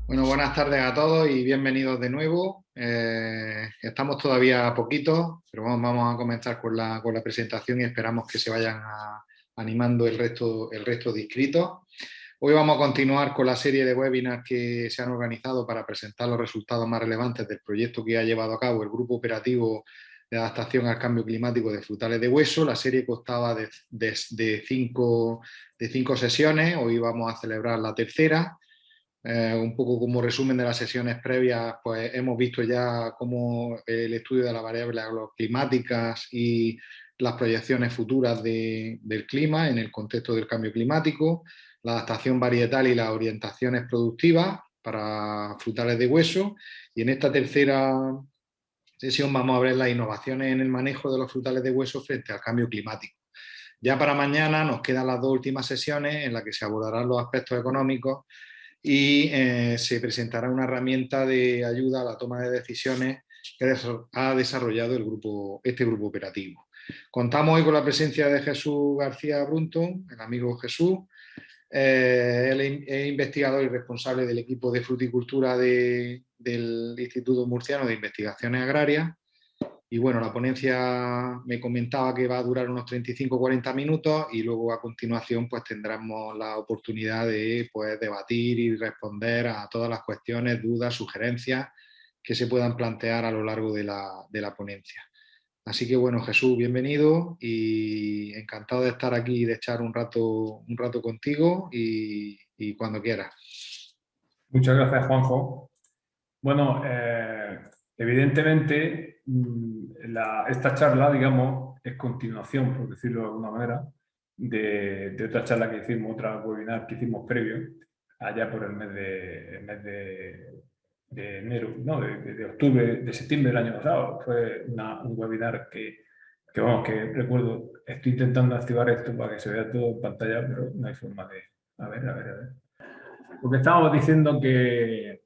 Bueno, buenas tardes a todos y bienvenidos de nuevo. Estamos todavía poquitos, pero vamos a comenzar con la presentación y esperamos que se vayan animando el resto de inscritos. Hoy vamos a continuar con la serie de webinars que se han organizado para presentar los resultados más relevantes del proyecto que ha llevado a cabo el Grupo Operativo de Adaptación al Cambio Climático de Frutales de Hueso. La serie constaba de cinco sesiones, hoy vamos a celebrar la tercera. Un poco como resumen de las sesiones previas, pues hemos visto ya cómo el estudio de las variables climáticas y las proyecciones futuras del clima en el contexto del cambio climático, la adaptación varietal y las orientaciones productivas para frutales de hueso. Y en esta tercera sesión vamos a ver las innovaciones en el manejo de los frutales de hueso frente al cambio climático. Ya para mañana nos quedan las dos últimas sesiones en las que se abordarán los aspectos económicos y se presentará una herramienta de ayuda a la toma de decisiones que ha desarrollado este grupo operativo. Contamos hoy con la presencia de Jesús García Brunton, el amigo Jesús. Él es investigador y responsable del equipo de fruticultura del Instituto Murciano de Investigaciones Agrarias. Y bueno, la ponencia me comentaba que va a durar unos 35-40 minutos y luego a continuación pues tendremos la oportunidad de debatir y responder a todas las cuestiones, dudas, sugerencias que se puedan plantear a lo largo de la ponencia. Así que bueno, Jesús, bienvenido y encantado de estar aquí y de echar un rato contigo y cuando quieras. Muchas gracias, Juanjo. Bueno, evidentemente esta charla, digamos, es continuación, por decirlo de alguna manera, de otra charla que hicimos, otra webinar que hicimos previo, allá por el mes de enero, no, de octubre, de septiembre del año pasado. Fue un webinar que recuerdo, estoy intentando activar esto para que se vea todo en pantalla, pero no hay forma de... A ver. Porque estábamos diciendo que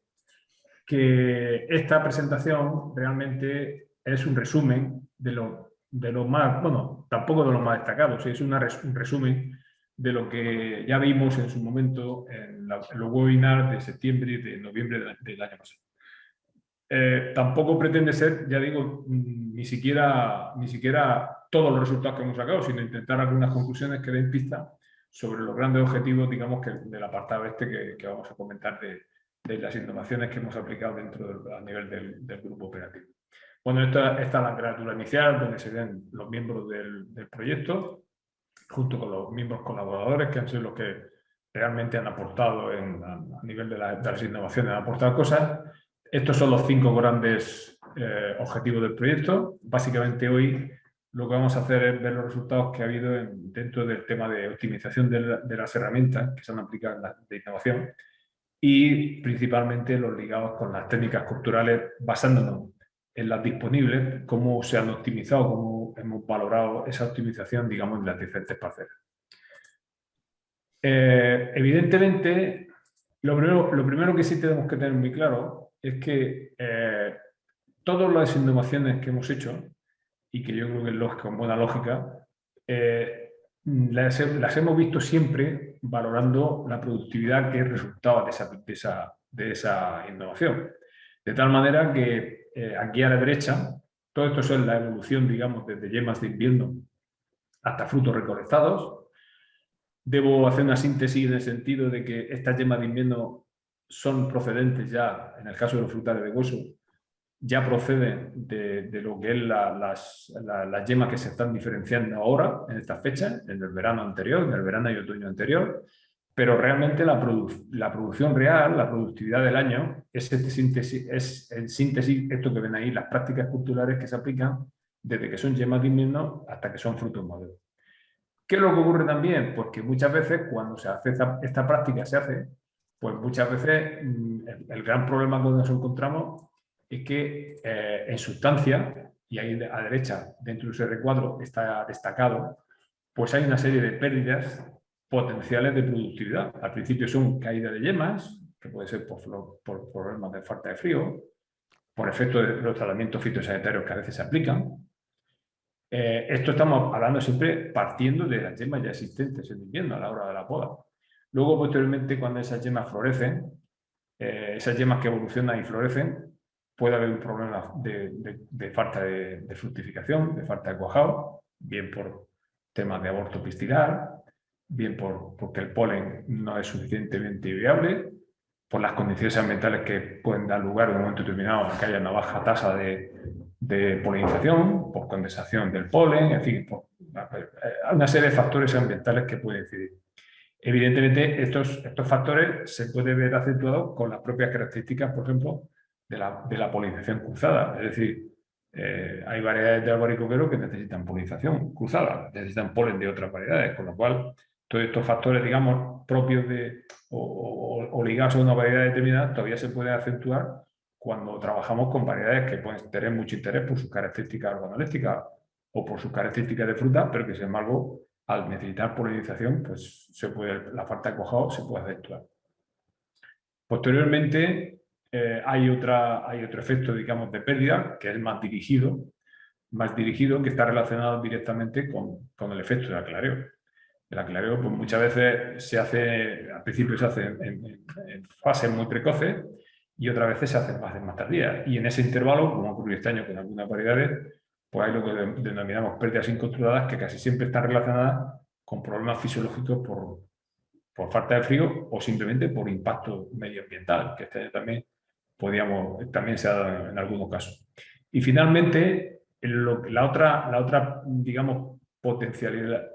esta presentación realmente es un resumen de lo más, bueno, tampoco de lo más destacado, sí, es un resumen de lo que ya vimos en su momento en los webinars de septiembre y de noviembre del año pasado. Tampoco pretende ser, ya digo, ni siquiera todos los resultados que hemos sacado, sino intentar algunas conclusiones que den pista sobre los grandes objetivos, digamos, del apartado que vamos a comentar de las innovaciones que hemos aplicado a nivel del grupo operativo. Bueno, esta es la carátula inicial, donde se ven los miembros del proyecto, junto con los miembros colaboradores, que han sido los que realmente han aportado a nivel de las innovaciones, han aportado cosas. Estos son los 5 grandes objetivos del proyecto. Básicamente hoy lo que vamos a hacer es ver los resultados que ha habido dentro del tema de optimización de las herramientas que se han aplicado de innovación y principalmente los ligados con las técnicas culturales, basándonos en las disponibles, cómo se han optimizado, cómo hemos valorado esa optimización, digamos, en las diferentes parcelas. Evidentemente, lo primero que sí tenemos que tener muy claro es que todas las innovaciones que hemos hecho, y que yo creo que es con buena lógica, las hemos visto siempre valorando la productividad que es resultado de esa innovación. De tal manera que aquí a la derecha, todo esto es la evolución, digamos, desde yemas de invierno hasta frutos recolectados. Debo hacer una síntesis en el sentido de que estas yemas de invierno son procedentes ya, en el caso de los frutales de hueso, ya proceden de lo que es las yemas que se están diferenciando ahora, en estas fechas, en el verano anterior, en el verano y otoño anterior, pero realmente la producción real, la productividad del año, es en síntesis esto que ven ahí, las prácticas culturales que se aplican desde que son yemas de invierno hasta que son frutos maduros. ¿Qué es lo que ocurre también? Pues que muchas veces cuando se hace esta práctica, pues muchas veces el gran problema que nos encontramos es que en sustancia, y ahí a derecha dentro de ese recuadro está destacado, pues hay una serie de pérdidas potenciales de productividad. Al principio son caída de yemas, que puede ser por problemas de falta de frío, por efecto de los tratamientos fitosanitarios que a veces se aplican, Esto estamos hablando siempre partiendo de las yemas ya existentes en invierno a la hora de la poda. Luego, posteriormente, cuando esas yemas florecen, esas yemas que evolucionan y florecen, puede haber un problema de falta de fructificación, de falta de cuajado, bien por temas de aborto pistilar, bien porque el polen no es suficientemente viable, por las condiciones ambientales que pueden dar lugar en un momento determinado a que haya una baja tasa de polinización, por condensación del polen, en fin, por una serie de factores ambientales que pueden incidir. Evidentemente, estos factores se pueden ver acentuados con las propias características, por ejemplo, de la polinización cruzada. Es decir, hay variedades de albaricoquero que necesitan polinización cruzada, necesitan polen de otras variedades, con lo cual todos estos factores, digamos, propios de o ligados a una variedad determinada todavía se pueden acentuar cuando trabajamos con variedades que pueden tener mucho interés por sus características organolépticas o por sus características de fruta, pero que sin embargo al necesitar polinización, pues la falta de cuajado se puede acentuar. Posteriormente, hay otro efecto, digamos, de pérdida, que es más dirigido, que está relacionado directamente con el efecto del aclareo. El aclareo, pues muchas veces al principio se hace en fases muy precoces y otras veces se hace en fases más tardías. Y en ese intervalo, como ocurrió este año con algunas variedades, pues hay lo que denominamos pérdidas incontroladas, que casi siempre están relacionadas con problemas fisiológicos por falta de frío o simplemente por impacto medioambiental, que este año también se ha dado en algunos casos. Y finalmente, la otra, digamos, potencial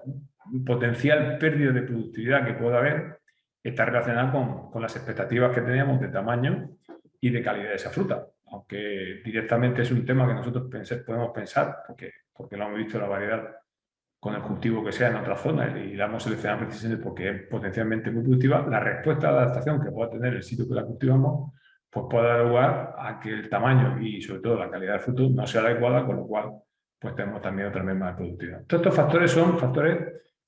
pérdida de productividad que pueda haber está relacionada con las expectativas que teníamos de tamaño y de calidad de esa fruta, aunque directamente es un tema que nosotros podemos pensar, porque lo hemos visto en la variedad con el cultivo que sea en otra zona y la hemos seleccionado precisamente porque es potencialmente muy productiva, la respuesta a la adaptación que pueda tener el sitio que la cultivamos, pues puede dar lugar a que el tamaño y sobre todo la calidad del fruto no sea adecuada, con lo cual pues tenemos también otra merma de productividad. Todos estos factores son factores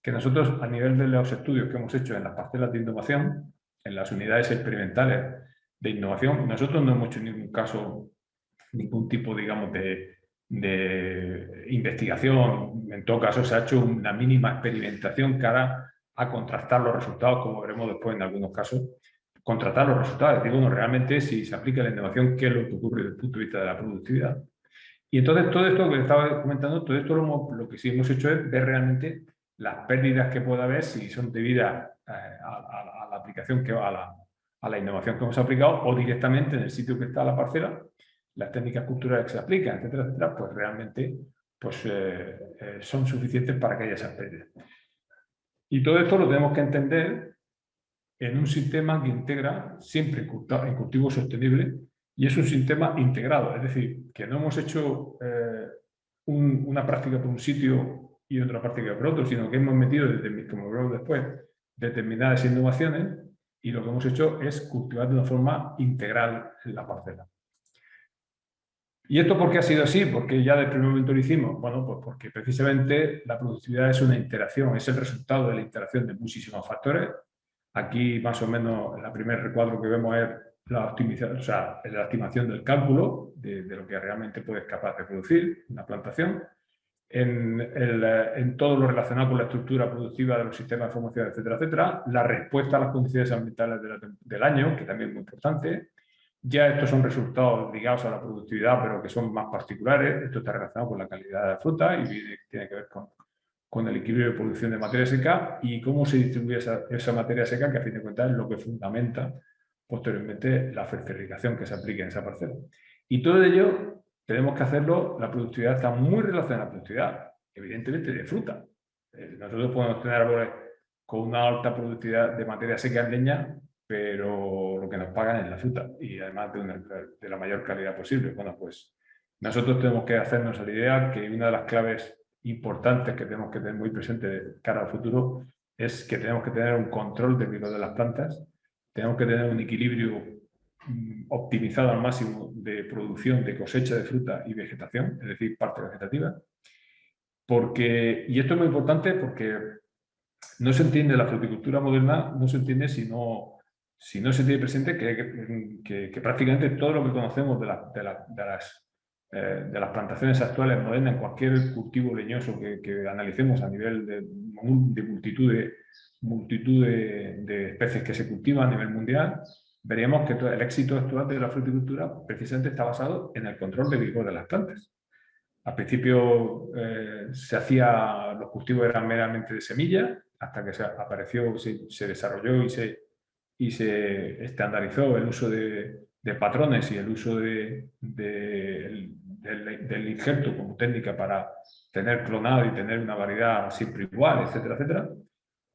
que nosotros a nivel de los estudios que hemos hecho en las parcelas de innovación, en las unidades experimentales de innovación, nosotros no hemos hecho en ningún caso ningún tipo, digamos, de investigación. En todo caso, se ha hecho una mínima experimentación cara a contrastar los resultados, como veremos después en algunos casos. Contrastar los resultados, digo, bueno, realmente si se aplica la innovación, ¿qué es lo que ocurre desde el punto de vista de la productividad? Y entonces todo esto que estaba comentando, todo esto lo que sí hemos hecho es ver realmente las pérdidas que pueda haber, si son debidas a la aplicación a la innovación que hemos aplicado o directamente en el sitio que está la parcela, las técnicas culturales que se aplican, etcétera, etcétera, pues realmente son suficientes para que haya esas pérdidas. Y todo esto lo tenemos que entender en un sistema que integra siempre en cultivo sostenible y es un sistema integrado, es decir, que no hemos hecho una práctica por un sitio y otra práctica por otro, sino que hemos metido, como veremos después, determinadas innovaciones y lo que hemos hecho es cultivar de una forma integral en la parcela. ¿Y esto por qué ha sido así? Porque ya del primer momento lo hicimos. Bueno, pues porque precisamente la productividad es una interacción, es el resultado de la interacción de muchísimos factores. Aquí más o menos el primer recuadro que vemos es la estimación del cálculo de lo que realmente puedes capaz de producir una plantación. En todo lo relacionado con la estructura productiva de los sistemas de formación, etcétera, etcétera. La respuesta a las condiciones ambientales del año, que también es muy importante. Ya estos son resultados ligados a la productividad, pero que son más particulares. Esto está relacionado con la calidad de la fruta y tiene que ver con el equilibrio de producción de materia seca y cómo se distribuye esa materia seca, que a fin de cuentas es lo que fundamenta posteriormente la fertilización que se aplique en esa parcela. Y todo ello tenemos que hacerlo, la productividad está muy relacionada a la productividad, evidentemente de fruta. Nosotros podemos tener árboles con una alta productividad de materia seca en leña, pero lo que nos pagan es la fruta y además de la mayor calidad posible. Bueno, pues nosotros tenemos que hacernos la idea que una de las claves importantes que tenemos que tener muy presente de cara al futuro es que tenemos que tener un control del ciclo de las plantas, tenemos que tener un equilibrio optimizado al máximo de producción, de cosecha de fruta y vegetación, es decir, parte vegetativa. Y esto es muy importante porque no se entiende la fruticultura moderna, no se entiende si no se tiene presente que prácticamente todo lo que conocemos de las de las plantaciones actuales modernas en cualquier cultivo leñoso que analicemos a nivel de multitud de especies que se cultivan a nivel mundial, veríamos que el éxito actual de la fruticultura precisamente está basado en el control de vigor de las plantas. Al principio los cultivos eran meramente de semilla, hasta que apareció, se desarrolló y se estandarizó el uso de patrones y el uso del injerto como técnica para tener clonado y tener una variedad siempre igual, etcétera, etcétera.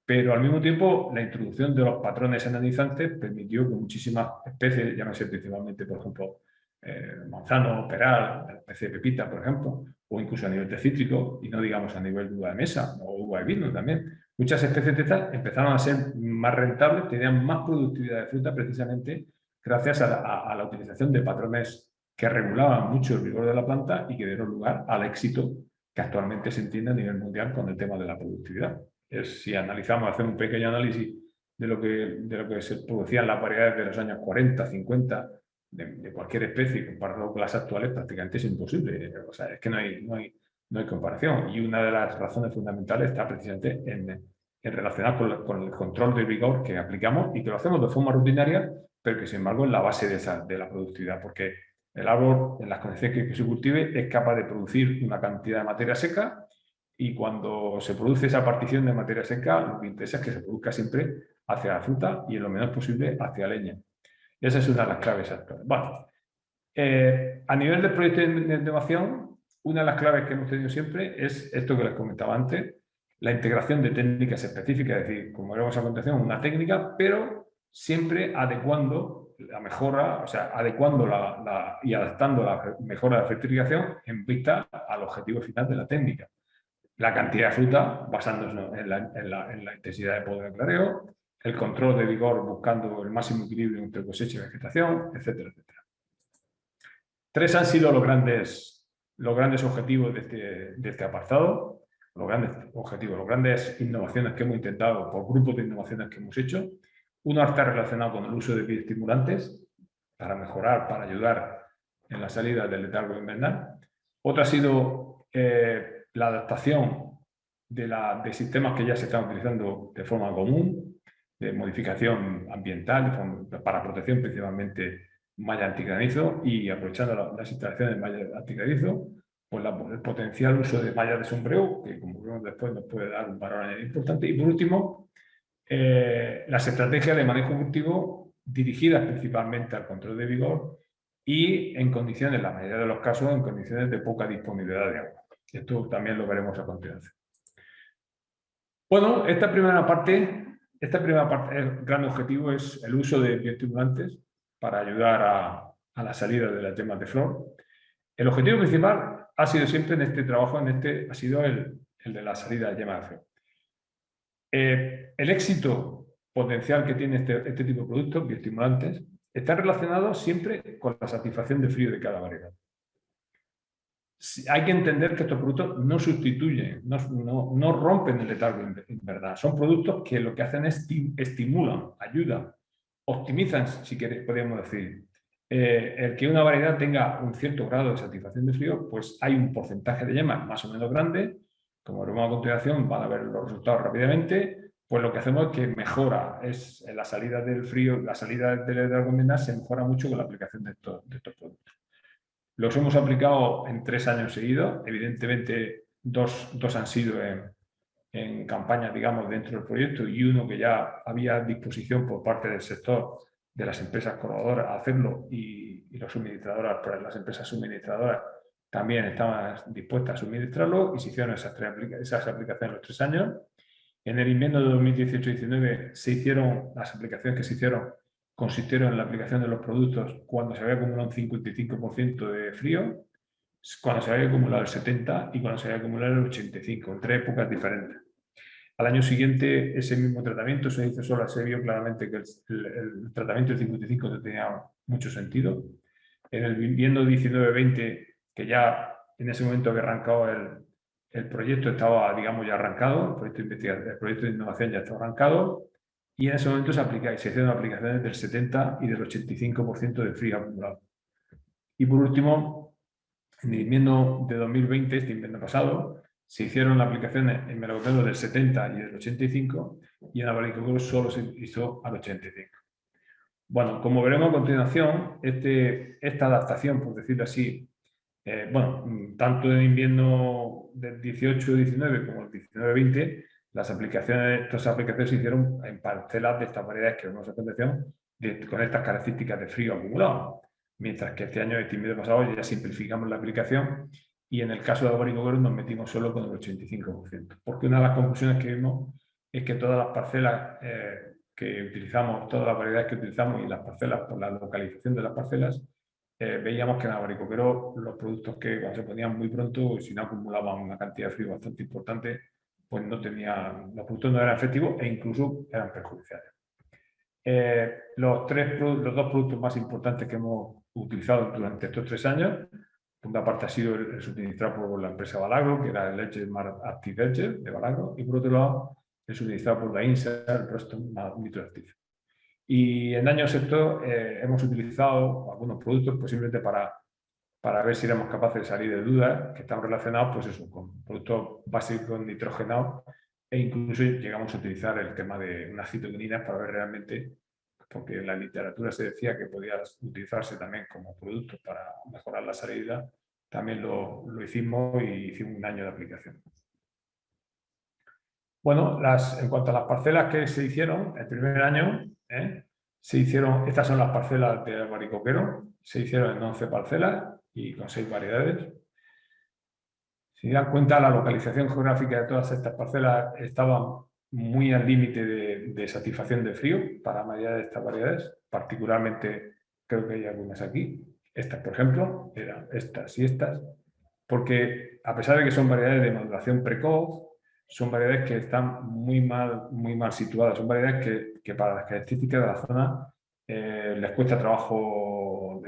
Pero al mismo tiempo, la introducción de los patrones enanizantes permitió que muchísimas especies, llámese principalmente, por ejemplo, manzano, peral, la especie de pepita, por ejemplo, o incluso a nivel de cítrico, y no digamos a nivel de uva de mesa o uva de vino también, muchas especies de tal empezaron a ser más rentables, tenían más productividad de fruta precisamente gracias a la utilización de patrones que regulaban mucho el vigor de la planta y que dieron lugar al éxito que actualmente se entiende a nivel mundial con el tema de la productividad. Si analizamos, hacemos un pequeño análisis de lo que se producían las variedades de los años 40, 50, de cualquier especie, comparado con las actuales, prácticamente es imposible. O sea, es que no hay comparación. Y una de las razones fundamentales está precisamente en relacionar con el control de vigor que aplicamos y que lo hacemos de forma rutinaria, pero que sin embargo es la base de la productividad, porque el árbol, en las condiciones que se cultive, es capaz de producir una cantidad de materia seca, y cuando se produce esa partición de materia seca, lo que interesa es que se produzca siempre hacia la fruta y en lo menos posible hacia la leña. Esa es una de las claves actuales. Bueno, a nivel del proyecto de innovación, una de las claves que hemos tenido siempre es esto que les comentaba antes, la integración de técnicas específicas, es decir, como veremos a continuación, una técnica, pero siempre adecuando la mejora, o sea, adecuando y adaptando la mejora de fertilización en vista al objetivo final de la técnica. La cantidad de fruta, basándonos en la intensidad de poda de clareo, el control de vigor buscando el máximo equilibrio entre cosecha y vegetación, etcétera, etcétera. Tres han sido los grandes objetivos de este apartado, los grandes innovaciones que hemos intentado por grupos de innovaciones que hemos hecho. Uno está relacionado con el uso de bioestimulantes para mejorar, para ayudar en la salida del letargo invernal. Otro ha sido la adaptación de sistemas que ya se están utilizando de forma común, de modificación ambiental, para protección principalmente malla antigranizo, y aprovechando las instalaciones de malla antigranizo, pues el potencial uso de mallas de sombreo, que como vemos después nos puede dar un valor añadido importante. Y por último, las estrategias de manejo cultivo dirigidas principalmente al control de vigor y en condiciones, en la mayoría de los casos, en condiciones de poca disponibilidad de agua. Esto también lo veremos a continuación. Bueno, esta primera parte, el gran objetivo es el uso de bioestimulantes para ayudar a la salida de las yemas de flor. El objetivo principal ha sido siempre en este trabajo, ha sido el de la salida de yemas de flor. El éxito potencial que tiene este tipo de productos, bioestimulantes, está relacionado siempre con la satisfacción de frío de cada variedad. Hay que entender que estos productos no sustituyen, no rompen el letargo invernal. Son productos que lo que hacen es estimulan, ayudan, optimizan, si queréis, podríamos decir. El que una variedad tenga un cierto grado de satisfacción de frío, pues hay un porcentaje de yemas más o menos grande. Como veremos a continuación, van a ver los resultados rápidamente. Pues lo que hacemos es que mejora, la salida del frío, la salida del letargo invernal se mejora mucho con la aplicación de estos productos. Los hemos aplicado en 3 años seguidos. Evidentemente, dos han sido en campañas, digamos, dentro del proyecto, y uno que ya había disposición por parte del sector de las empresas colaboradoras a hacerlo, y los suministradoras, pues las empresas suministradoras también estaban dispuestas a suministrarlo, y se hicieron esas aplicaciones en los 3 años. En el invierno de 2018-19 se hicieron las aplicaciones que se hicieron, consistieron en la aplicación de los productos cuando se había acumulado un 55% de frío, cuando se había acumulado el 70% y cuando se había acumulado el 85%, en 3 épocas diferentes. Al año siguiente, ese mismo tratamiento se hizo solo, se vio claramente que el tratamiento del 55% no tenía mucho sentido. En el invierno 19-20, que ya en ese momento había arrancado el proyecto, estaba, digamos, ya arrancado, el proyecto de innovación ya estaba arrancado, y en ese momento se hicieron aplicaciones del 70% y del 85% de frío acumulado. Y por último, En el invierno de 2020, este invierno pasado, se hicieron aplicaciones en melocotero del 70 y del 85 y en albaricoquero solo se hizo al 85. Bueno, como veremos a continuación, esta adaptación, por decirlo así, bueno, tanto en invierno del 18-19 como el 19-20, todas las aplicaciones se hicieron en parcelas de estas variedades que vemos a continuación, con estas características de frío acumulado. Mientras que este año, este invierno pasado, ya simplificamos la aplicación y en el caso de albaricoquero nos metimos solo con el 85%. Porque una de las conclusiones que vimos es que todas las parcelas que utilizamos, todas las variedades que utilizamos y las parcelas, por la localización de las parcelas, veíamos que en albaricoquero los productos que cuando se ponían muy pronto, si no acumulaban una cantidad de frío bastante importante, pues no tenían, los productos no eran efectivos e incluso eran perjudiciales. Los dos productos más importantes que hemos utilizado durante estos 3 años, por una parte ha sido el suministrado por la empresa Valagro, que era el Edge Smart Active Edge de Valagro, y por otro lado el suministrado por la INSA, el Proston Nitroactive. Y en años estos hemos utilizado algunos productos pues simplemente para ver si éramos capaces de salir de dudas que están relacionados pues eso, con productos básicos nitrogenados e incluso llegamos a utilizar el tema de unas citoquininas para ver realmente, porque en la literatura se decía que podía utilizarse también como producto para mejorar la salida, también lo hicimos y hicimos un año de aplicación. Bueno, en cuanto a las parcelas que se hicieron, el primer año se hicieron, estas son las parcelas de albaricoquero, se hicieron en 11 parcelas y con 6 variedades. Si dan cuenta, la localización geográfica de todas estas parcelas estaba muy al límite de satisfacción de frío para la mayoría de estas variedades, particularmente creo que hay algunas aquí, estas por ejemplo, eran estas y estas, porque a pesar de que son variedades de maduración precoz, son variedades que están muy mal situadas, son variedades que para las características de la zona les cuesta trabajo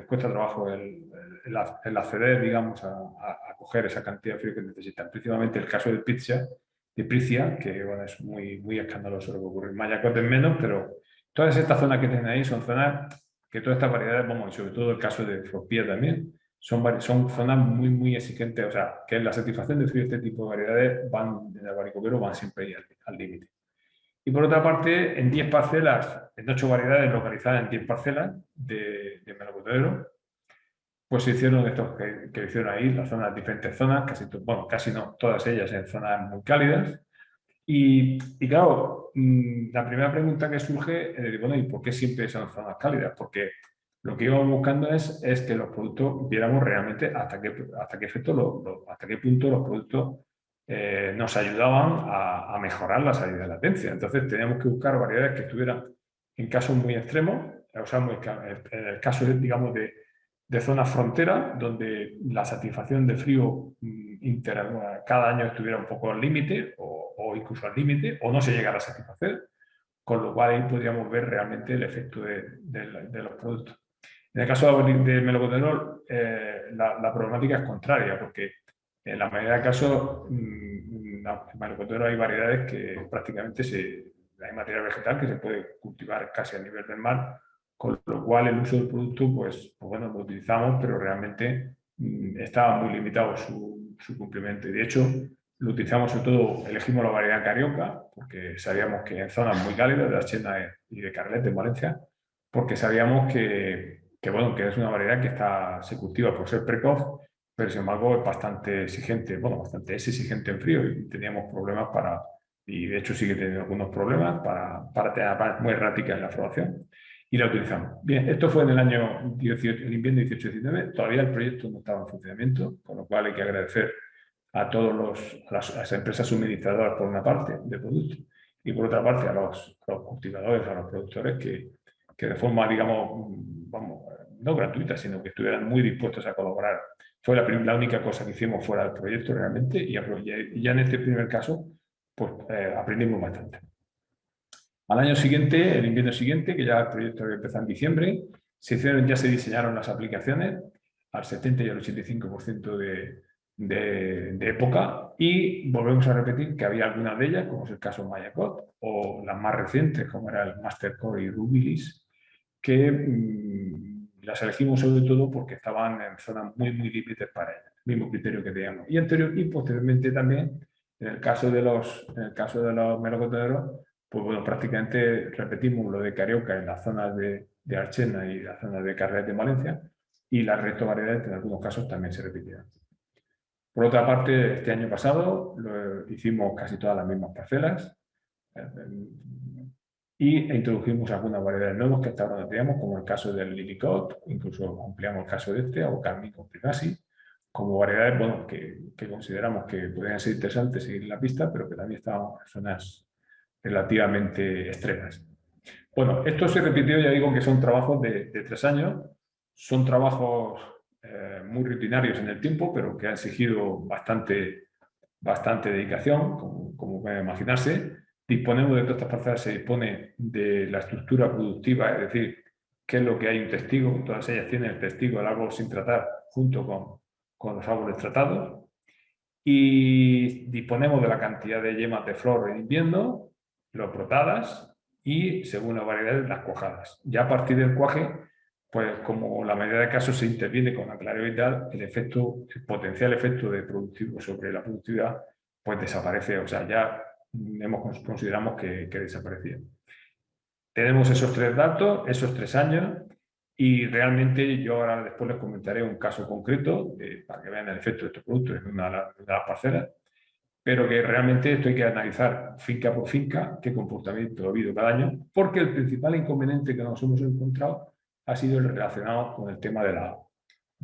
el acceder, digamos, a coger esa cantidad de frío que necesitan. Principalmente el caso de Pricia, que bueno, es muy escandaloso lo que ocurre. En Mayacote es menos, pero todas estas zonas que tienen ahí son zonas que todas estas variedades, vamos, y sobre todo el caso de Frospía también, son zonas muy exigentes, o sea, que en la satisfacción de frío este tipo de variedades en el albaricoquero van siempre ahí al límite. Y por otra parte, en 10 parcelas, en 8 variedades localizadas en 10 parcelas de melocotero, pues se hicieron estos que hicieron ahí, las zonas, diferentes zonas, casi no, todas ellas en zonas muy cálidas. Y claro, la primera pregunta que surge es, bueno, ¿y por qué siempre son zonas cálidas? Porque lo que íbamos buscando es que los productos viéramos realmente hasta qué punto los productos nos ayudaban a mejorar la salida de latencia. Entonces teníamos que buscar variedades que estuvieran en casos muy extremos, o sea, en el caso, digamos, de zonas frontera, donde la satisfacción de frío cada año estuviera un poco al límite o incluso al límite, o no se llegara a satisfacer, con lo cual ahí podríamos ver realmente el efecto de los productos. En el caso de melocotenol, la problemática es contraria, porque en la mayoría de casos, en melocotenol hay variedades que prácticamente hay material vegetal que se puede cultivar casi a nivel del mar, con lo cual el uso del producto, pues bueno, lo utilizamos, pero realmente estaba muy limitado su cumplimiento. Y de hecho, lo utilizamos sobre todo, elegimos la variedad carioca, porque sabíamos que en zonas muy cálidas, de la Chena y de Carlet, en Valencia, porque sabíamos bueno, que es una variedad que se cultiva por ser precoz, pero sin embargo es bastante exigente, es exigente en frío y teníamos problemas y de hecho sigue teniendo algunos problemas para tener muy errática en la floración y la utilizamos. Bien, esto fue en el año 18, el invierno 18-19, todavía el proyecto no estaba en funcionamiento, con lo cual hay que agradecer a las empresas suministradoras por una parte de productos y por otra parte a los cultivadores, a los productores que de forma, digamos, no gratuita, sino que estuvieran muy dispuestos a colaborar. Fue la única cosa que hicimos fuera del proyecto realmente y ya en este primer caso pues aprendimos bastante. Al año siguiente, el invierno siguiente, que ya el proyecto había empezado en diciembre, ya se diseñaron las aplicaciones al 70 y al 85% de época y volvemos a repetir que había algunas de ellas, como es el caso Mayacot, o las más recientes, como era el Mastercore y Rubilis, que las elegimos sobre todo porque estaban en zonas muy límites para ellas. mismo criterio que teníamos. Y posteriormente también, en el caso de los melocotoneros, pues bueno, prácticamente repetimos lo de Carioca en las zonas de Archena y las zonas de Carlet de Valencia, y las resto variedades en algunos casos también se repitieron. Por otra parte, este año pasado hicimos casi todas las mismas parcelas e introdujimos algunas variedades nuevas que hasta ahora no teníamos, como el caso del Lillicot, incluso ampliamos el caso de este, o Carmico Primasi, como variedades bueno, que consideramos que podrían ser interesantes seguir en la pista, pero que también estaban en zonas relativamente extremas. Bueno, esto se repitió, ya digo que son trabajos de 3 años, son trabajos muy rutinarios en el tiempo, pero que han exigido bastante dedicación, como pueden imaginarse. Disponemos de todas estas parcelas, se dispone de la estructura productiva, es decir, qué es lo que hay un testigo, todas ellas tienen el testigo del árbol sin tratar junto con los árboles tratados, y disponemos de la cantidad de yemas de flor en invierno, los brotadas y, según la variedad, las cuajadas. Ya a partir del cuaje, pues como la mayoría de casos se interviene con la claridad, el potencial efecto de productivo sobre la productividad, pues desaparece, o sea, ya consideramos que desaparecía. Tenemos esos 3 datos, esos 3 años, y realmente yo ahora después les comentaré un caso concreto para que vean el efecto de estos productos en una de las parcelas, pero que realmente esto hay que analizar finca por finca qué comportamiento ha habido cada año, porque el principal inconveniente que nos hemos encontrado ha sido el relacionado con el tema de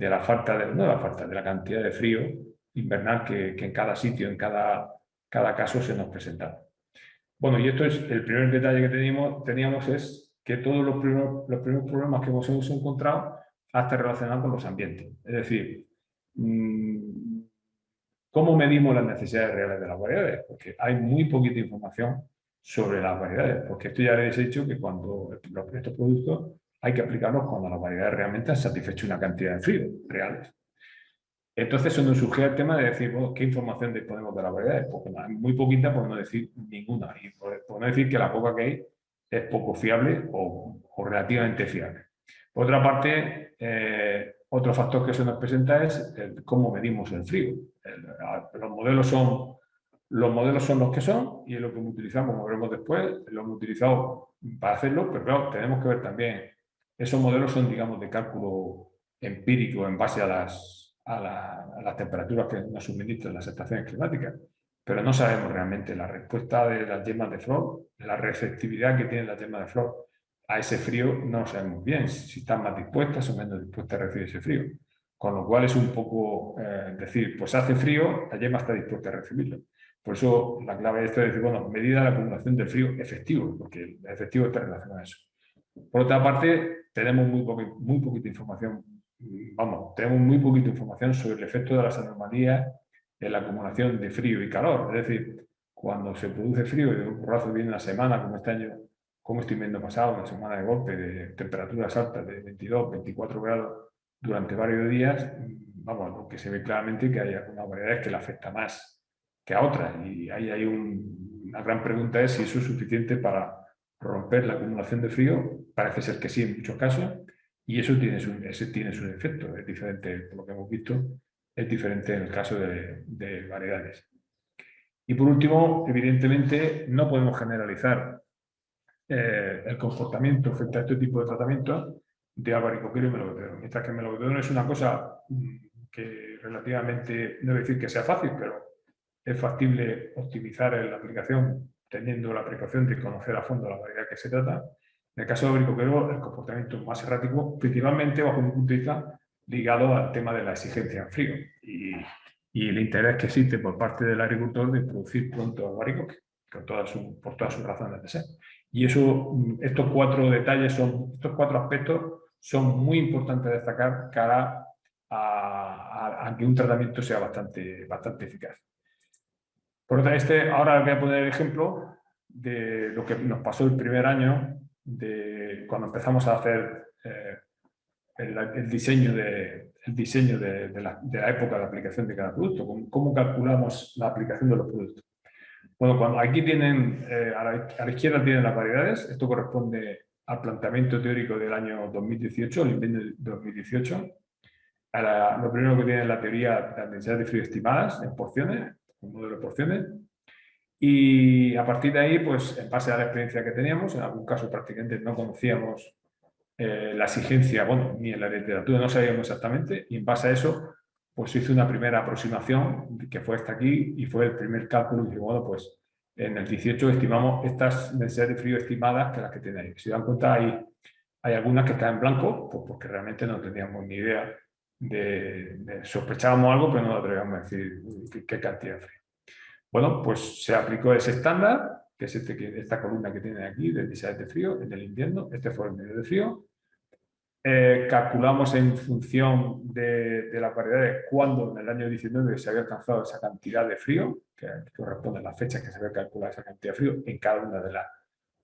la falta de la cantidad de frío invernal que en cada sitio, en cada caso se nos presentaba. Bueno, y esto es el primer detalle que teníamos es que todos los primeros problemas que hemos encontrado hasta relacionados con los ambientes. Es decir, ¿cómo medimos las necesidades reales de las variedades? Porque hay muy poquita información sobre las variedades, porque esto ya les he dicho que cuando estos productos hay que aplicarlos cuando las variedades realmente han satisfecho una cantidad de frío reales. Entonces eso nos surge el tema de decir, bueno, ¿qué información disponemos de las variedades? Porque muy poquita, por no decir ninguna, y por no decir que la poca que hay es poco fiable o relativamente fiable. Por otra parte, otro factor que se nos presenta es cómo medimos el frío. Los modelos son los que son, y es lo que utilizamos, como veremos después, lo hemos utilizado para hacerlo, pero claro, tenemos que ver también, esos modelos son, digamos, de cálculo empírico en base a las temperaturas que nos suministran las estaciones climáticas, pero no sabemos realmente la respuesta de las yemas de flor, la receptividad que tienen las yemas de flor a ese frío, no lo sabemos bien, si están más dispuestas o menos dispuestas a recibir ese frío. Con lo cual es un poco decir, pues hace frío, la yema está dispuesta a recibirlo. Por eso la clave de esto es decir, bueno, medida la acumulación del frío efectivo, porque el efectivo está relacionado a eso. Por otra parte, tenemos muy poquita información, tenemos muy poquita información sobre el efecto de las anomalías en la acumulación de frío y calor. Es decir, cuando se produce frío y de un porrazo viene una semana, como este año, como este invierno pasado, una semana de golpe de temperaturas altas de 22, 24 grados durante varios días, lo que se ve claramente que hay algunas variedades que le afecta más que a otras. Y ahí hay una gran pregunta es si eso es suficiente para romper la acumulación de frío. Parece ser que sí en muchos casos, y eso tiene su efecto. Es diferente, por lo que hemos visto, es diferente en el caso de variedades. Y por último, evidentemente, no podemos generalizar el comportamiento frente a este tipo de tratamientos de albaricoquero y melocotedron. Mientras que el melocotedron es una cosa que relativamente, no voy a decir que sea fácil, pero es factible optimizar la aplicación teniendo la precaución de conocer a fondo la variedad que se trata. En el caso de albaricoquero, el comportamiento es más errático, principalmente bajo mi punto de vista ligado al tema de la exigencia en frío y el interés que existe por parte del agricultor de producir pronto albaricoque, por todas sus razones de ser. Y estos 4 aspectos son muy importantes de destacar cara a que un tratamiento sea bastante eficaz. Por otra, ahora voy a poner el ejemplo de lo que nos pasó el primer año cuando empezamos a hacer el diseño de la época de aplicación de cada producto, cómo calculamos la aplicación de los productos. Bueno, cuando aquí tienen, a la izquierda tienen las variedades, esto corresponde al planteamiento teórico del año 2018, el invierno de 2018. lo primero que tiene es la teoría de las densidades de frío estimadas en porciones, un modelo de porciones, y a partir de ahí, pues en base a la experiencia que teníamos, en algún caso prácticamente no conocíamos la exigencia, bueno, ni en la literatura no sabíamos exactamente, y en base a eso, pues hice una primera aproximación, que fue esta aquí, y fue el primer cálculo, y dije, bueno, pues en el 18 estimamos estas densidades de frío estimadas que las que tenéis. Si se dan cuenta, hay algunas que están en blanco, pues porque realmente no teníamos ni idea sospechábamos algo, pero no lo atrevíamos a decir qué cantidad de frío. Bueno, pues se aplicó ese estándar, que es esta columna que tienen aquí, de densidades de frío en el invierno. Este fue el medio de frío. Calculamos en función de las variedades cuándo en el año 19 se había alcanzado esa cantidad de frío, que corresponde a las fechas que se había calculado esa cantidad de frío en cada una de las,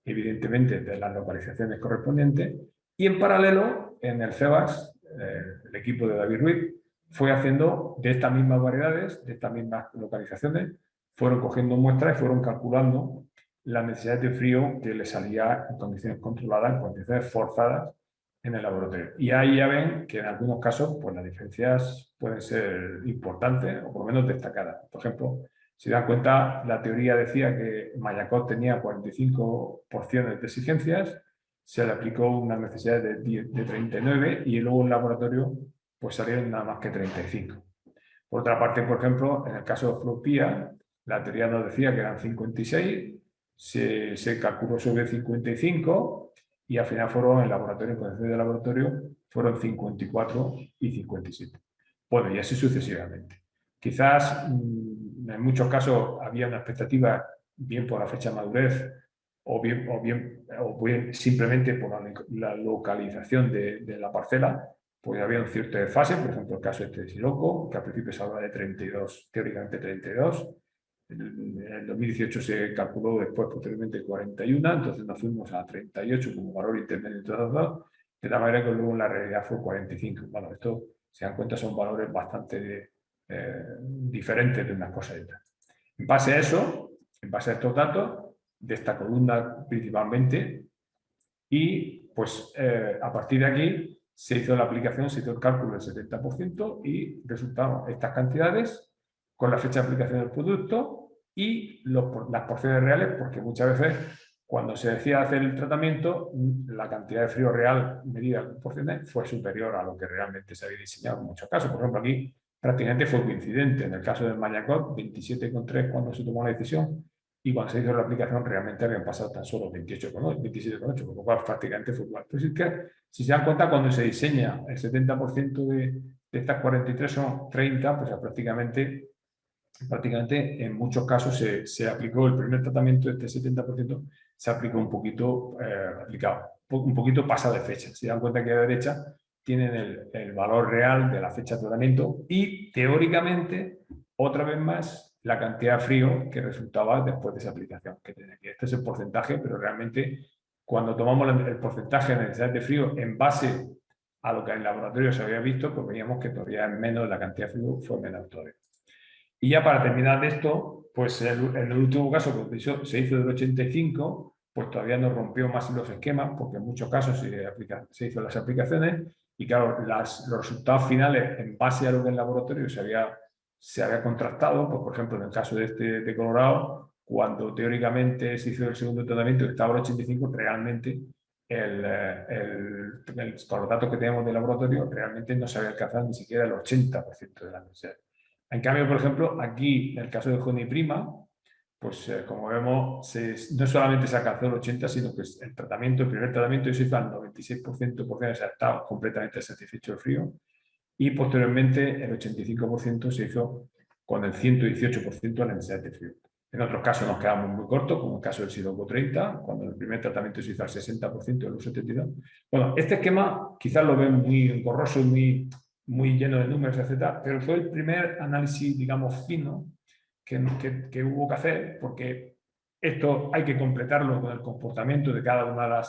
evidentemente, de las localizaciones correspondientes. Y en paralelo, en el CEBAS, el equipo de David Ruiz fue haciendo de estas mismas variedades, de estas mismas localizaciones, fueron cogiendo muestras y fueron calculando la necesidad de frío que les salía en condiciones controladas, en condiciones forzadas en el laboratorio. Y ahí ya ven que en algunos casos pues, las diferencias pueden ser importantes o por lo menos destacadas. Por ejemplo, si dan cuenta, la teoría decía que Mayakov tenía 45 porciones de exigencias, se le aplicó una necesidad de 39 y luego en el laboratorio pues salieron nada más que 35. Por otra parte, por ejemplo, en el caso de Flopía, la teoría nos decía que eran 56, se calculó sobre 55 y al final fueron en laboratorio, en condiciones de laboratorio, fueron 54 y 57. Bueno, y así sucesivamente. Quizás en muchos casos había una expectativa bien por la fecha de madurez o bien simplemente por la localización de la parcela, pues había un cierto desfase, por ejemplo el caso este de Siloco, que al principio se hablaba de 32, teóricamente 32, en el 2018 se calculó después posteriormente 41, entonces nos fuimos a 38 como valor intermedio entre los dos, de tal manera que luego en la realidad fue 45. Bueno, esto, se dan cuenta, son valores bastante diferentes de unas cosas y otras. En base a eso, en base a estos datos, de esta columna principalmente, y pues a partir de aquí se hizo la aplicación, se hizo el cálculo del 70% y resultaron estas cantidades con la fecha de aplicación del producto y las porciones reales, porque muchas veces cuando se decía hacer el tratamiento, la cantidad de frío real medida en porciones fue superior a lo que realmente se había diseñado en muchos casos. Por ejemplo, aquí prácticamente fue coincidente. En el caso del Mayakov, 27,3 cuando se tomó la decisión, y cuando se hizo la aplicación realmente habían pasado tan solo 28,8, 27,8, por lo cual prácticamente fue igual. Pero es que, si se dan cuenta, cuando se diseña el 70% de estas 43 son 30, pues prácticamente en muchos casos se aplicó el primer tratamiento de este 70%, se aplicó un poquito aplicado, un poquito pasado de fecha. Se dan cuenta que a la derecha tienen el valor real de la fecha de tratamiento y teóricamente, otra vez más, la cantidad de frío que resultaba después de esa aplicación que tiene aquí. Este es el porcentaje, pero realmente cuando tomamos el porcentaje de necesidad de frío en base a lo que en el laboratorio se había visto, pues veíamos que todavía menos la cantidad de frío fue menor todavía. Y ya para terminar de esto, pues en el último caso que se hizo del 85, pues todavía nos rompió más los esquemas, porque en muchos casos se hizo las aplicaciones y claro, los resultados finales en base a lo que en el laboratorio se había contrastado, pues por ejemplo en el caso de Colorado, cuando teóricamente se hizo el segundo tratamiento y estaba el 85, realmente con los datos que tenemos del laboratorio, realmente no se había alcanzado ni siquiera el 80% de la necesidad. En cambio, por ejemplo, aquí, en el caso de Joni Prima, pues como vemos, no solamente se alcanzó el 80%, sino que el primer tratamiento se hizo al 96%, porque se estaba completamente satisfecho del frío, y posteriormente el 85% se hizo con el 118% de la necesidad de frío. En otros casos nos quedamos muy cortos, como el caso del Siloco 30, cuando el primer tratamiento se hizo al 60% de los 72. Bueno, este esquema quizás lo ven muy engorroso y muy lleno de números, etcétera, pero fue el primer análisis, digamos, fino que hubo que hacer, porque esto hay que completarlo con el comportamiento de cada una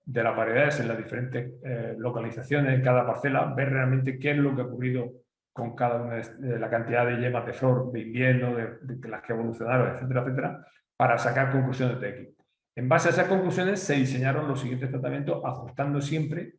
de las variedades en las diferentes localizaciones de cada parcela, ver realmente qué es lo que ha ocurrido con cada una de la cantidad de yemas de flor de invierno, de las que evolucionaron, etcétera, etcétera, para sacar conclusiones de aquí. En base a esas conclusiones se diseñaron los siguientes tratamientos, ajustando siempre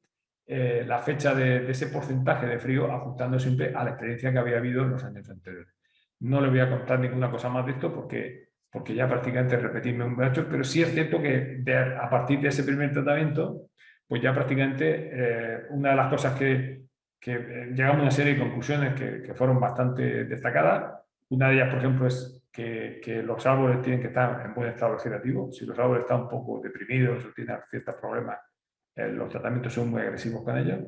la fecha de ese porcentaje de frío, ajustando siempre a la experiencia que había habido en los años anteriores. No le voy a contar ninguna cosa más de esto porque ya prácticamente repetirme un hecho, pero sí es cierto que a partir de ese primer tratamiento, pues ya prácticamente una de las cosas que llegamos a una serie de conclusiones que fueron bastante destacadas. Una de ellas, por ejemplo, es que los árboles tienen que estar en buen estado vegetativo. Si los árboles están un poco deprimidos o tienen ciertos problemas, los tratamientos son muy agresivos con ellos.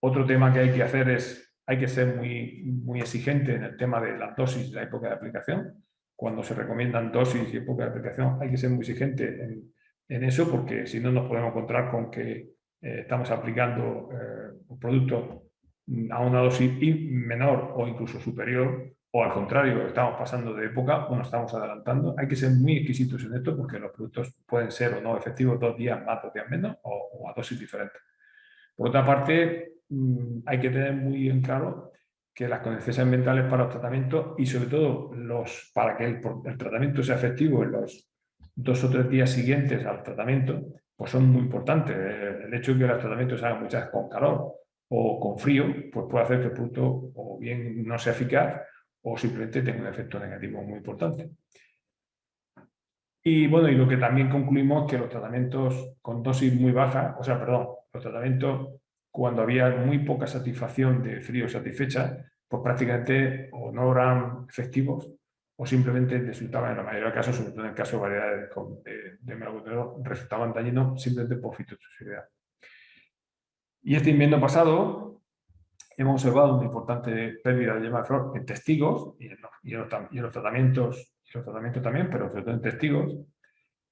Otro tema que hay que hacer es, hay que ser muy exigente en el tema de las dosis y la época de aplicación. Cuando se recomiendan dosis y época de aplicación, hay que ser muy exigente en eso, porque si no nos podemos encontrar con que estamos aplicando un producto a una dosis menor o incluso superior, o al contrario, estamos pasando de época o nos estamos adelantando. Hay que ser muy exquisitos en esto porque los productos pueden ser o no efectivos 2 días más, 2 días menos o a dosis diferentes. Por otra parte, hay que tener muy en claro que las condiciones ambientales para los tratamientos y sobre todo para que el tratamiento sea efectivo en los 2 o 3 días siguientes al tratamiento, pues son muy importantes. El hecho de que los tratamientos se hagan muchas veces con calor o con frío, pues puede hacer que el producto o bien no sea eficaz o simplemente tenga un efecto negativo muy importante. Y bueno, y lo que también concluimos es que los tratamientos con dosis muy baja, o sea, perdón, los tratamientos cuando había muy poca satisfacción de frío satisfecha, pues prácticamente o no eran efectivos o simplemente resultaban, en la mayoría de casos, sobre todo en el caso de variedades de melocotero, resultaban dañinos simplemente por fitotoxicidad. Y este invierno pasado hemos observado una importante pérdida de yema de flor en testigos y en los tratamientos también, pero sobre todo en testigos.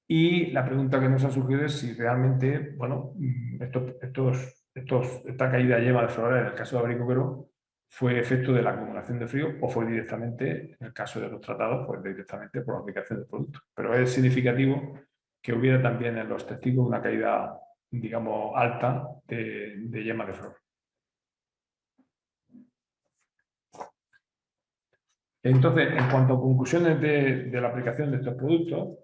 Y la pregunta que nos ha surgido es si realmente, bueno, esta caída de yema de flor en el caso de abricoquero fue efecto de la acumulación de frío o fue directamente, en el caso de los tratados, pues directamente por la aplicación del producto. Pero es significativo que hubiera también en los testigos una caída, digamos, alta de yema de flor. Entonces, en cuanto a conclusiones de la aplicación de estos productos,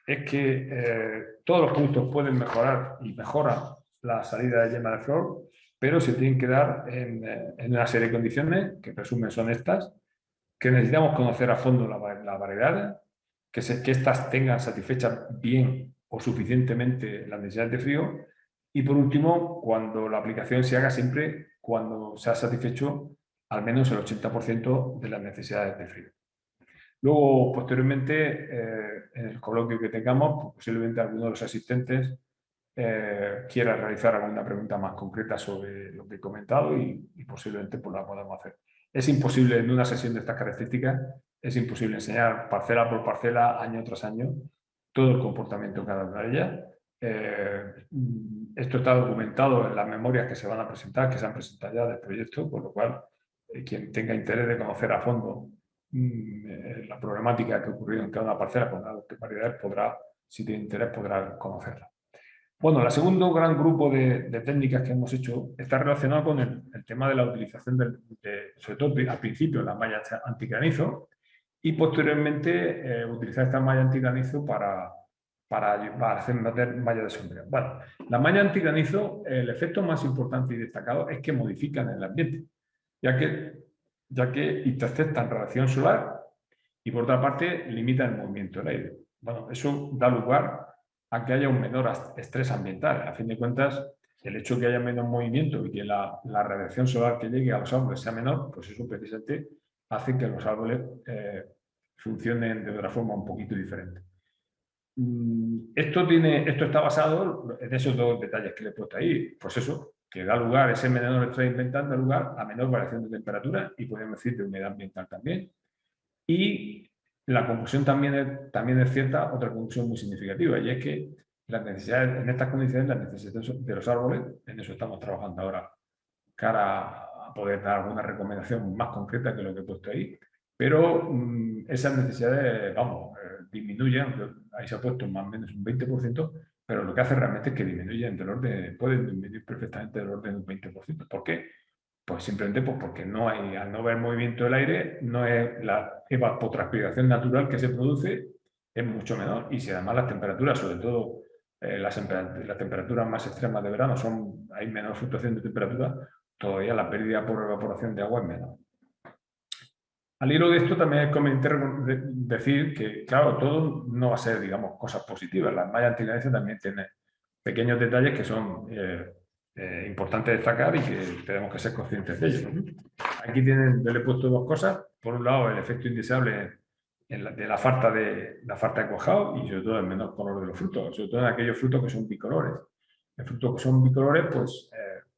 es que todos los productos pueden mejorar y mejoran la salida de yema de flor, pero se tienen que dar en una serie de condiciones, que en resumen son estas, que necesitamos conocer a fondo la variedad, que éstas tengan satisfechas bien o suficientemente las necesidades de frío, y por último, cuando la aplicación se haga siempre cuando se ha satisfecho al menos el 80% de las necesidades de frío. Luego, posteriormente, en el coloquio que tengamos, pues posiblemente alguno de los asistentes quiera realizar alguna pregunta más concreta sobre lo que he comentado y posiblemente pues, la podamos hacer. Es imposible en una sesión de estas características, es imposible enseñar parcela por parcela, año tras año, todo el comportamiento de cada una de ellas. Esto está documentado en las memorias que se van a presentar, que se han presentado ya del proyecto, por lo cual quien tenga interés de conocer a fondo la problemática que ha ocurrido en cada una parcela con las variedades podrá, si tiene interés, podrá conocerla. Bueno, el segundo gran grupo de técnicas que hemos hecho está relacionado con el tema de la utilización, sobre todo al principio, las mallas antigranizo y posteriormente utilizar estas mallas antigranizo para meter mallas de sombreo. Bueno, las mallas antigranizo, el efecto más importante y destacado es que modifican el ambiente, ya que interceptan radiación solar y por otra parte limitan el movimiento del aire. Bueno, eso da lugar a que haya un menor estrés ambiental. A fin de cuentas, el hecho de que haya menos movimiento y que la radiación solar que llegue a los árboles sea menor, pues eso precisamente hace que los árboles funcionen de otra forma un poquito diferente. Esto está basado en esos dos detalles que le he puesto ahí. Pues eso, que da lugar, ese menor estrés ambiental da lugar a menor variación de temperatura y podemos decir de humedad ambiental también. Y la conclusión también es cierta, otra conclusión muy significativa, y es que las necesidades, en estas condiciones, las necesidades de los árboles, en eso estamos trabajando ahora, cara a poder dar alguna recomendación más concreta que lo que he puesto ahí, pero esas necesidades, vamos, disminuyen, ahí se ha puesto más o menos un 20%, pero lo que hace realmente es que disminuyen pueden disminuir perfectamente del orden del 20%. ¿Por qué? Pues simplemente porque al no haber movimiento del aire, no es la evapotranspiración natural que se produce es mucho menor y si además las temperaturas, sobre todo las temperaturas más extremas de verano hay menor fluctuación de temperatura, todavía la pérdida por evaporación de agua es menor. Al hilo de esto también es conveniente decir que, claro, todo no va a ser, digamos, cosas positivas. Las mallas antigranizo también tienen pequeños detalles que son importantes destacar y que tenemos que ser conscientes de ellos, ¿no? Aquí yo le he puesto dos cosas. Por un lado, el efecto indeseable de la falta de cuajado y sobre todo el menor color de los frutos, sobre todo en aquellos frutos que son bicolores. En frutos que son bicolores, pues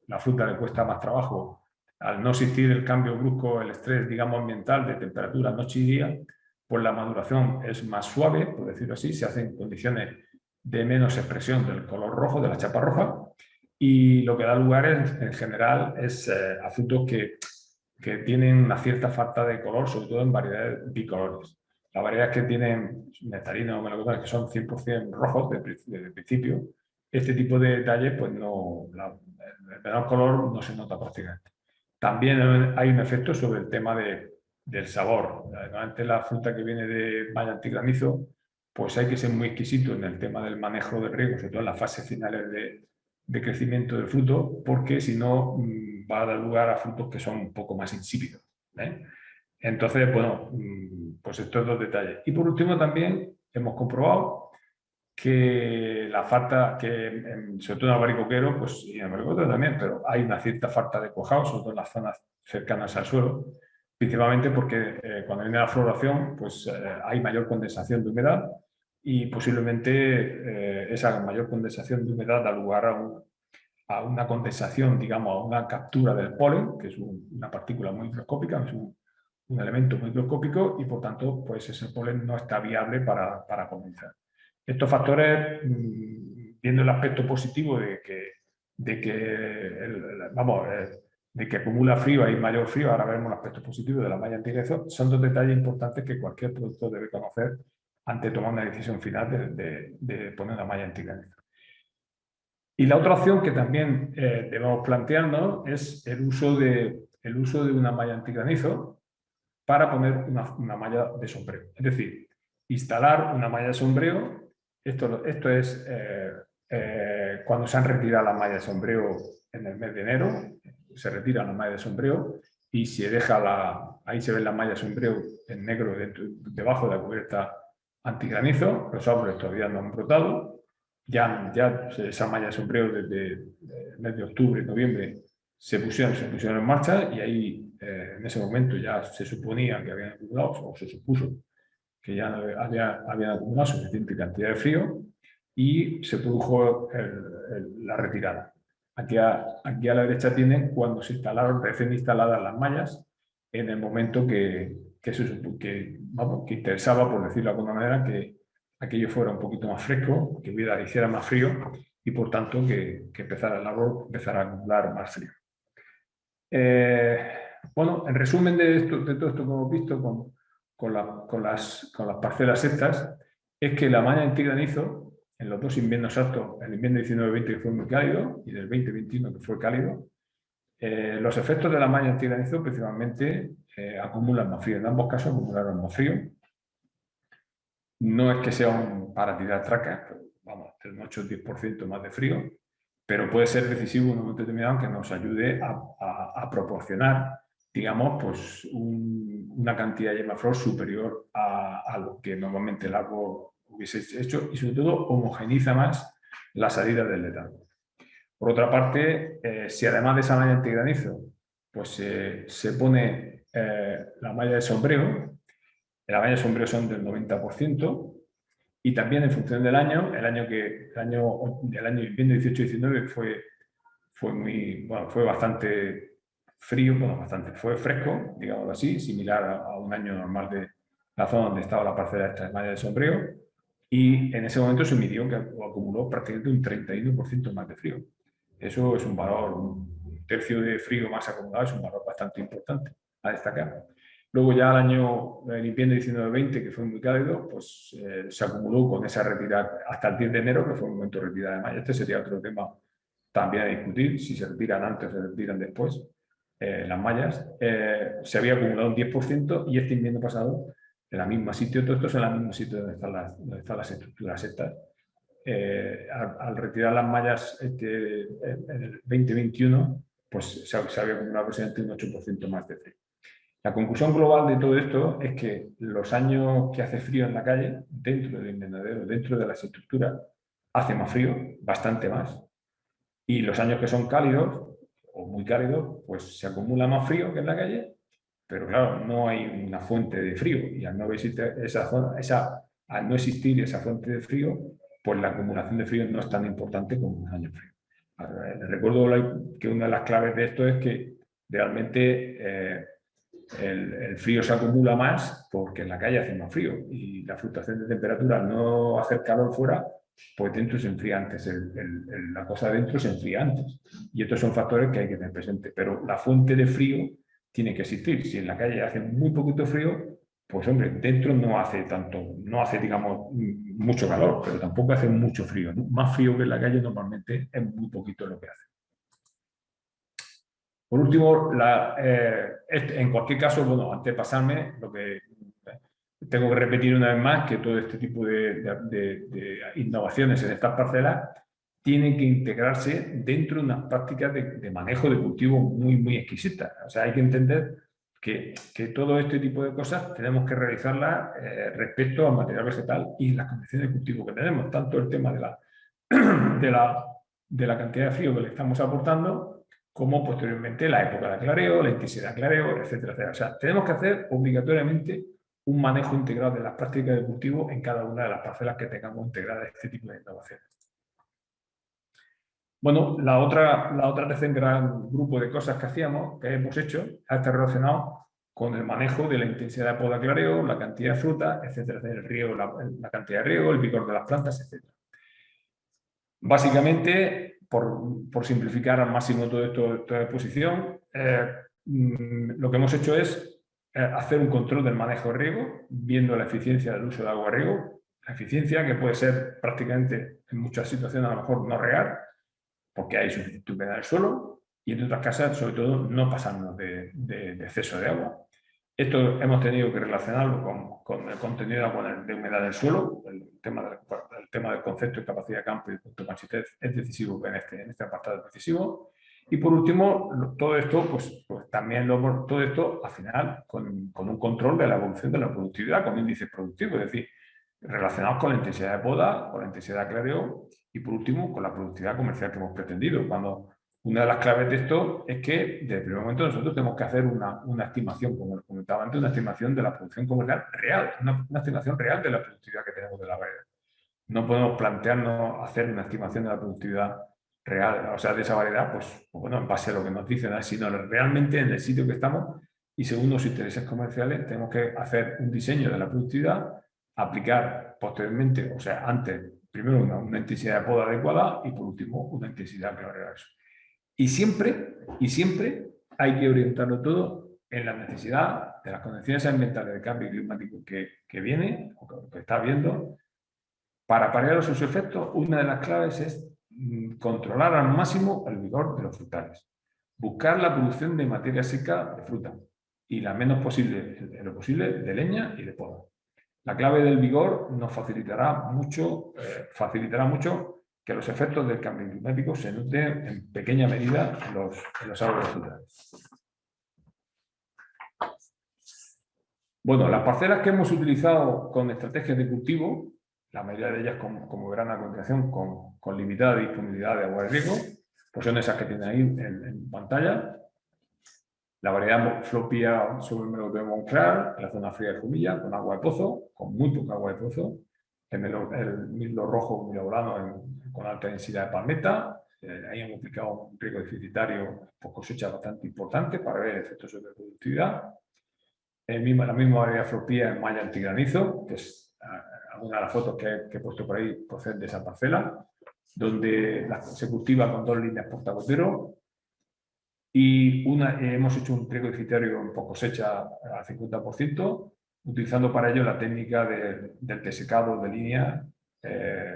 la fruta le cuesta más trabajo. Al no existir el cambio brusco, el estrés, digamos, ambiental de temperatura noche y día, pues la maduración es más suave, por decirlo así, se hacen condiciones de menos expresión del color rojo, de la chapa roja, y lo que da lugar en general es a frutos que tienen una cierta falta de color, sobre todo en variedades bicolores. Las variedades que tienen nectarinos o melocotones, que son 100% rojos desde el principio, este tipo de detalles, pues no, el menor color no se nota prácticamente. También hay un efecto sobre el tema del sabor. Normalmente la fruta que viene de malla antigranizo, pues hay que ser muy exquisito en el tema del manejo del riego, sobre todo en las fases finales de crecimiento del fruto, porque si no va a dar lugar a frutos que son un poco más insípidos, ¿eh? Entonces, bueno, pues estos dos detalles. Y por último también hemos comprobado que la falta, sobre todo en albaricoquero, pues, y en albaricoquero también, pero hay una cierta falta de cuajado, sobre todo en las zonas cercanas al suelo, principalmente porque cuando viene la floración, pues hay mayor condensación de humedad y posiblemente esa mayor condensación de humedad da lugar a una condensación, digamos, a una captura del polen, que es una partícula muy microscópica, es un elemento muy microscópico y por tanto, pues ese polen no está viable para condensar. Estos factores, viendo el aspecto positivo de que acumula frío, hay mayor frío, ahora veremos el aspecto positivo de la malla antigranizo, son dos detalles importantes que cualquier productor debe conocer antes de tomar una decisión final de poner una malla antigranizo. Y la otra opción que también debemos plantearnos es el uso de una malla antigranizo para poner una malla de sombreo. Es decir, instalar una malla de sombreo. Esto es cuando se han retirado las mallas de sombreo en el mes de enero, se retira la malla de sombreo y se deja ahí se ven las mallas de sombreo en negro debajo de la cubierta antigranizo. Los árboles todavía no han brotado. Ya esa malla de sombreo desde el mes de octubre, noviembre, se pusieron en marcha y ahí en ese momento ya se suponía que habían acumulado, o se supuso que ya habían acumulado suficiente cantidad de frío y se produjo la retirada. Aquí a la derecha tienen cuando se instalaron, recién instaladas las mallas, en el momento que interesaba, por decirlo de alguna manera, que aquello fuera un poquito más fresco, que hiciera más frío y por tanto que empezara el árbol a acumular más frío. Bueno, en resumen de todo esto que hemos visto con las parcelas estas, es que la malla antigranizo, en los dos inviernos altos, el invierno 19-20 que fue muy cálido y del 20-21 que fue cálido, los efectos de la malla antigranizo principalmente acumulan más frío. En ambos casos acumularon más frío. No es que sea para tirar tracas, pero vamos, del 8 o 10% más de frío, pero puede ser decisivo en un momento determinado que nos ayude a proporcionar, digamos, pues una cantidad de yema flor superior a lo que normalmente el árbol hubiese hecho y sobre todo homogeniza más la salida del letargo. Por otra parte, si además de esa malla antigranizo, pues se pone la malla de sombreo, la malla de sombrero son del 90%, y también en función del año, el año invierno 18-19 fue bastante frío, fue fresco, digamos así, similar a un año normal de la zona donde estaba la parcela esta de malla de sombreo, y en ese momento se midió que acumuló prácticamente un 31% más de frío. Eso es un valor, un tercio de frío más acumulado, es un valor bastante importante a destacar. Luego ya el invierno 19-20, que fue muy cálido, pues se acumuló con esa retirada hasta el 10 de enero, que fue un momento de retirada de malla. Este sería otro tema también a discutir, si se retiran antes o se retiran después las mallas. Se había acumulado un 10% y este invierno pasado, en el mismo sitio, todo esto es en el mismo sitio donde están las estructuras estas, al retirar las mallas en el 2021, pues se había acumulado aproximadamente un 8% más de frío. La conclusión global de todo esto es que los años que hace frío en la calle, dentro del invernadero, dentro de las estructuras, hace más frío, bastante más. Y los años que son cálidos, o muy cálidos, pues se acumula más frío que en la calle, pero claro, no hay una fuente de frío. Y al no existir al no existir esa fuente de frío, pues la acumulación de frío no es tan importante como un año frío. Recuerdo que una de las claves de esto es que realmente el frío se acumula más porque en la calle hace más frío y la fluctuación de temperatura no hacer calor fuera, pues dentro se enfría antes, la cosa dentro se enfría antes. Y estos son factores que hay que tener presente. Pero la fuente de frío tiene que existir. Si en la calle hace muy poquito frío, pues hombre, dentro no hace tanto, no hace, digamos, mucho calor, pero tampoco hace mucho frío, ¿no? Más frío que en la calle normalmente es muy poquito lo que hace. Por último, en cualquier caso, bueno, antes de pasarme, lo que tengo que repetir una vez más que todo este tipo de innovaciones en estas parcelas tienen que integrarse dentro de unas prácticas de manejo de cultivo muy, muy exquisitas. O sea, hay que entender que todo este tipo de cosas tenemos que realizarlas respecto al material vegetal y las condiciones de cultivo que tenemos, tanto el tema de la cantidad de frío que le estamos aportando, como posteriormente la época de aclareo, la intensidad de aclareo, etcétera, etcétera. O sea, tenemos que hacer obligatoriamente un manejo integral de las prácticas de cultivo en cada una de las parcelas que tengamos integradas este tipo de innovaciones. Bueno, la otra tercer gran grupo de cosas que hacíamos, que hemos hecho, está relacionado con el manejo de la intensidad de poda clareo, la cantidad de fruta, etcétera, el riego, la cantidad de riego, el vigor de las plantas, etcétera. Básicamente, por simplificar al máximo toda esta exposición, lo que hemos hecho es hacer un control del manejo de riego, viendo la eficiencia del uso de agua de riego, la eficiencia que puede ser prácticamente en muchas situaciones a lo mejor no regar, porque hay suficiente humedad del suelo, y en otras casas, sobre todo, no pasarnos de exceso de agua. Esto hemos tenido que relacionarlo con el contenido de agua de humedad del suelo. El tema del concepto de capacidad de campo y de punto de consistez es decisivo en este apartado es decisivo. Y por último, todo esto, pues también todo esto al final con un control de la evolución de la productividad, con índices productivos, es decir, relacionados con la intensidad de poda, con la intensidad de aclareo y por último con la productividad comercial que hemos pretendido. Una de las claves de esto es que desde el primer momento nosotros tenemos que hacer una estimación, como les comentaba antes, una estimación de la producción comercial real, una estimación real de la productividad que tenemos de la variedad. No podemos plantearnos hacer una estimación de la productividad real, o sea, de esa variedad, pues bueno, en base a lo que nos dicen, sino realmente en el sitio que estamos y según los intereses comerciales tenemos que hacer un diseño de la productividad, aplicar posteriormente, o sea, antes, primero una intensidad de poda adecuada y por último una intensidad que valga eso. Y siempre hay que orientarlo todo en la necesidad de las condiciones ambientales de cambio climático que viene, o que está habiendo. Para paliar sus efectos, una de las claves es controlar al máximo el vigor de los frutales. Buscar la producción de materia seca de fruta y la menos posible, en lo posible, de leña y de poda. La clave del vigor nos facilitará mucho que los efectos del cambio climático se noten en pequeña medida en los árboles frutales. Bueno, las parcelas que hemos utilizado con estrategias de cultivo, la mayoría de ellas, como verán a continuación, con limitada disponibilidad de agua de riego, pues son esas que tienen ahí en pantalla. La variedad Flopia sobre el melón de Monclar, en la zona fría de Jumilla, con agua de pozo, con muy poca agua de pozo. El mirlo rojo milobolano con alta densidad de palmeta. Ahí hemos aplicado un riego deficitario por cosecha bastante importante para ver efectos sobre productividad. La misma variedad Flopia en malla antigranizo, que es alguna de las fotos que he puesto por ahí proceden de esa parcela, donde se cultiva con 2 líneas portagotero. Y hemos hecho un riego deficitario en post cosecha al 50%, utilizando para ello la técnica del desecado de línea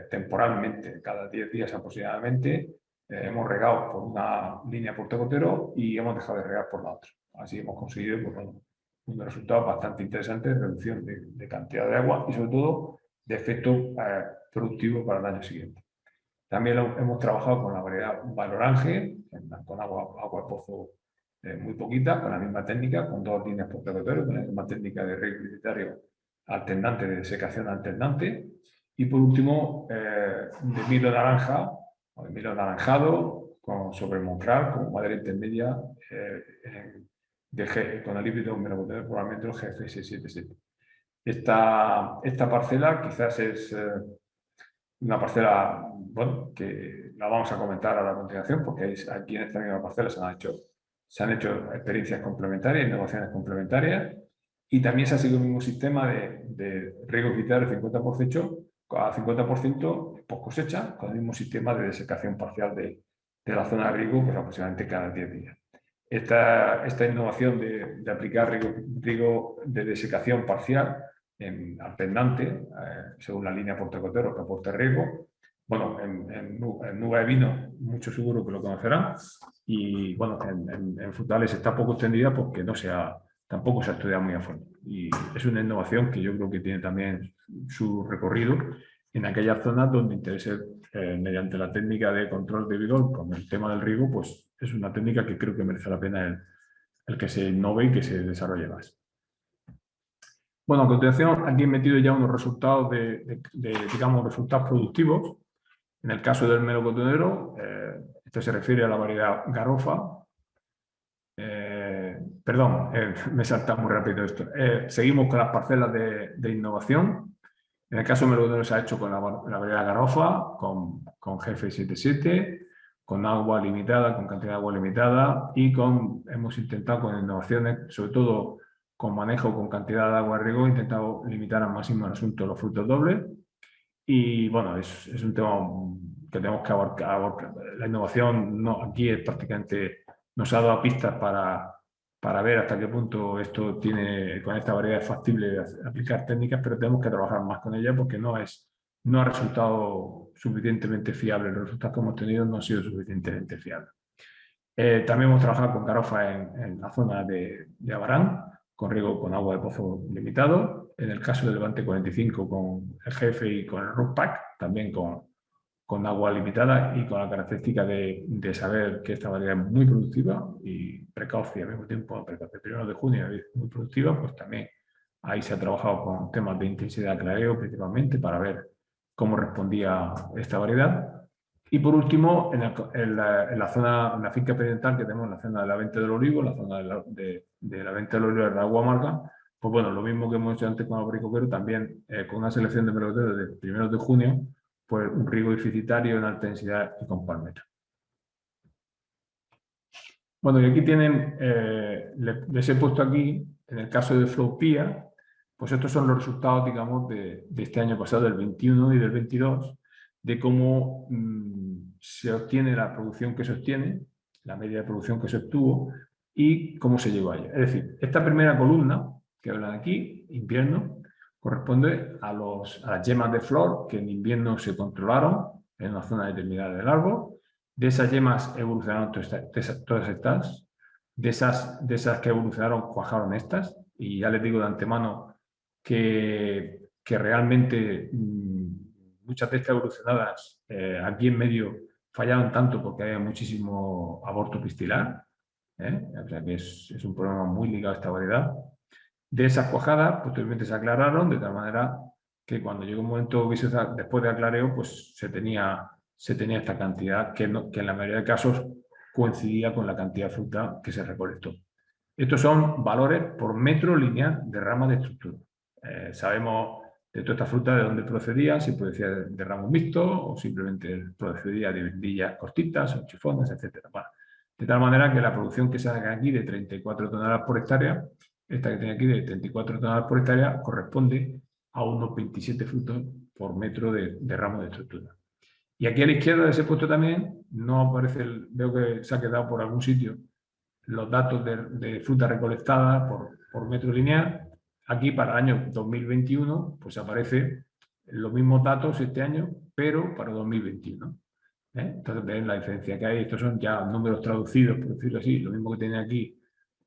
temporalmente, cada 10 días aproximadamente. Hemos regado por una línea portagotero y hemos dejado de regar por la otra. Así hemos conseguido unos resultados bastante interesantes de reducción de cantidad de agua y sobre todo de efecto productivo para el año siguiente. También hemos trabajado con la variedad Valorange, con agua de pozo muy poquita, con la misma técnica, con 2 líneas por territorio, con la misma técnica de riego publicitario alternante, de desecación alternante. Y por último, de Milo naranja, o de Milo naranjado, sobre Monclar, como madera intermedia, con el híbrido melocotero, probablemente el GF677. Esta parcela quizás es una parcela, bueno, que la vamos a comentar a la continuación, porque aquí en esta misma parcela se han hecho experiencias complementarias, innovaciones complementarias, y también se ha seguido el mismo sistema de riego vital del 50% a 50% post cosecha, con el mismo sistema de desecación parcial de la zona de riego, pues aproximadamente cada 10 días. Esta innovación de aplicar riego de desecación parcial alternante, según la línea Portecotero que aporta riego. Bueno, en Nuba de Vino, mucho seguro que lo conocerán. Y bueno, en frutales está poco extendida porque tampoco se ha estudiado muy a fondo. Y es una innovación que yo creo que tiene también su recorrido en aquellas zonas donde interese, mediante la técnica de control de vigor con el tema del riego, pues es una técnica que creo que merece la pena el que se innove y que se desarrolle más. Bueno, a continuación aquí he metido ya unos resultados digamos, resultados productivos. En el caso del melocotonero, esto se refiere a la variedad Garofa. Perdón, me he saltado muy rápido esto. Seguimos con las parcelas de innovación. En el caso del melocotonero se ha hecho con la variedad Garofa, con GF77, con agua limitada, con cantidad de agua limitada y hemos intentado con innovaciones, sobre todo con manejo con cantidad de agua de riego, he intentado limitar al máximo el asunto de los frutos dobles. Y bueno, es un tema que tenemos que abarcar. La innovación aquí es prácticamente, nos ha dado pistas para ver hasta qué punto esto con esta variedad es factible de aplicar técnicas, pero tenemos que trabajar más con ella porque no ha resultado suficientemente fiable. Los resultados que hemos tenido no han sido suficientemente fiables. También hemos trabajado con garofa en la zona de Abarán, con riego con agua de pozo limitado. En el caso del Levante 45 con el jefe y con el RUPAC, también con agua limitada y con la característica de saber que esta variedad es muy productiva y precoz y al mismo tiempo, precoz de 1 de junio es muy productiva, pues también ahí se ha trabajado con temas de intensidad de clareo principalmente para ver cómo respondía esta variedad. Y por último, en la zona, en la finca experimental que tenemos, en la zona de la venta del olivo, la zona de la venta del olivo de la agua amarga, pues bueno, lo mismo que hemos hecho antes con el albaricoquero, también con una selección de melocoteros de 1 de junio, pues un riego deficitario en alta densidad y con palmera. Bueno, y aquí tienen, les he puesto aquí, en el caso de Flowpia, pues estos son los resultados, digamos, de este año pasado, del 21 y del 22, de cómo se obtiene la producción que se obtiene, la media de producción que se obtuvo y cómo se llegó a ella. Es decir, esta primera columna que hablan aquí, invierno, corresponde a las yemas de flor que en invierno se controlaron en una zona determinada del árbol. De esas yemas evolucionaron todas estas, de esas que evolucionaron cuajaron estas, y ya les digo de antemano que realmente muchas de estas evolucionadas aquí en medio fallaron tanto porque había muchísimo aborto pistilar, o sea que es un problema muy ligado a esta variedad. De esas cuajadas, posteriormente se aclararon, de tal manera que cuando llegó un momento después de aclareo, pues se tenía esta cantidad que en la mayoría de casos coincidía con la cantidad de fruta que se recolectó. Estos son valores por metro lineal de rama de estructura. Sabemos de toda esta fruta de dónde procedía, si procedía de ramos mixtos o simplemente procedía de vendillas cortitas o chifones, etc. Bueno, de tal manera que la producción que se hace aquí de 34 toneladas por hectárea, esta que tiene aquí de 34 toneladas por hectárea, corresponde a unos 27 frutos por metro de ramo de estructura. Y aquí a la izquierda de ese puesto también no aparece, veo que se ha quedado por algún sitio, los datos de fruta recolectada por metro lineal. Aquí para el año 2021 pues aparece los mismos datos este año, pero para 2021. Entonces ven la diferencia que hay. Estos son ya números traducidos, por decirlo así, lo mismo que tiene aquí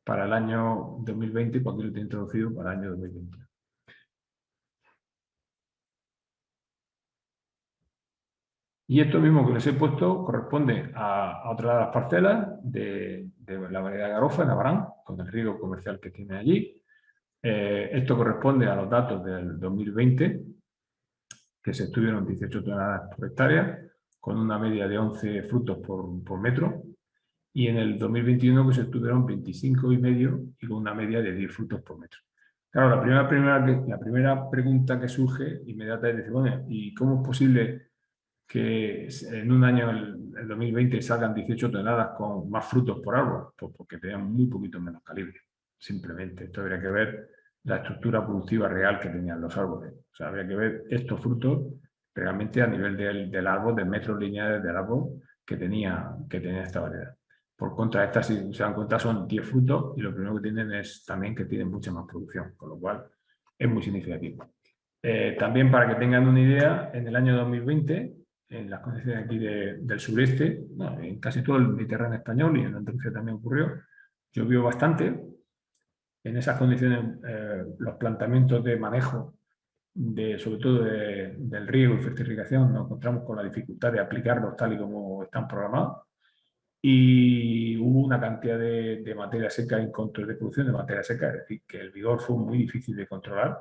para el año 2020, pues aquí lo tienen traducido para el año 2021. Y esto mismo que les he puesto corresponde a otra de las parcelas de la variedad de Garofa, en Abarán, con el riego comercial que tiene allí. Esto corresponde a los datos del 2020, que se estuvieron 18 toneladas por hectárea, con una media de 11 frutos por metro, y en el 2021 que se estuvieron 25,5 y con una media de 10 frutos por metro. Claro, la primera pregunta que surge inmediatamente es decir, bueno, ¿y cómo es posible que en un año, el 2020, salgan 18 toneladas con más frutos por árbol? Pues porque tenían muy poquito menos calibre, simplemente. Esto habría que ver la estructura productiva real que tenían los árboles. O sea, habría que ver estos frutos realmente a nivel del árbol, de metros lineales del árbol que tenía esta variedad. Por contra, estas, si se dan cuenta, son 10 frutos y lo primero que tienen es también que tienen mucha más producción, con lo cual es muy significativo. También para que tengan una idea, en el año 2020, en las condiciones aquí del sureste, bueno, en casi todo el Mediterráneo español y en Andalucía también ocurrió, llovió bastante. En esas condiciones, los planteamientos de manejo, sobre todo del riego y fertilización, nos encontramos con la dificultad de aplicarlos tal y como están programados. Y hubo una cantidad de materia seca en control de producción de materia seca, es decir, que el vigor fue muy difícil de controlar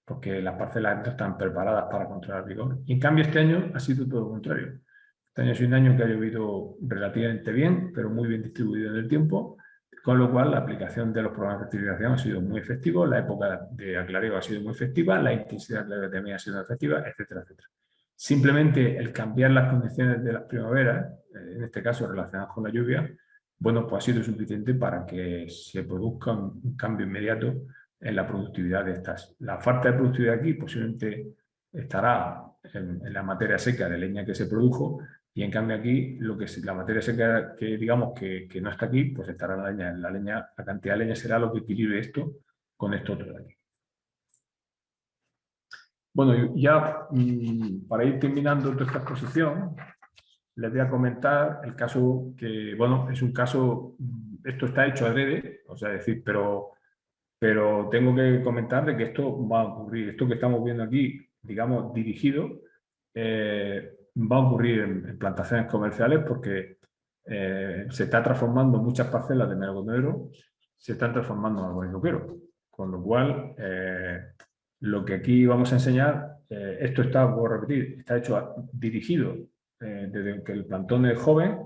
porque las parcelas no están preparadas para controlar el vigor. Y en cambio este año ha sido todo lo contrario. Este año ha sido un año que ha llovido relativamente bien, pero muy bien distribuido en el tiempo, con lo cual la aplicación de los programas de fertilización ha sido muy efectiva, la época de aclareo ha sido muy efectiva, la intensidad de la también ha sido efectiva, etcétera, etcétera. Simplemente el cambiar las condiciones de las primaveras, en este caso relacionadas con la lluvia, bueno, pues ha sido suficiente para que se produzca un cambio inmediato en la productividad de estas. La falta de productividad aquí posiblemente estará en la materia seca de leña que se produjo, y en cambio aquí la materia seca que digamos que no está aquí, pues estará la leña. La cantidad de leña será lo que equilibre esto con esto otro de aquí. Bueno, ya para ir terminando toda esta exposición, les voy a comentar el caso que, bueno, es un caso, esto está hecho adrede, o sea, decir, pero tengo que comentar de que esto va a ocurrir. Esto que estamos viendo aquí, digamos, dirigido, va a ocurrir en plantaciones comerciales porque se está transformando muchas parcelas de melocotero, se están transformando en albaricoquero. Con lo cual, lo que aquí vamos a enseñar, esto está, voy a repetir, está hecho dirigido desde que el plantón es joven,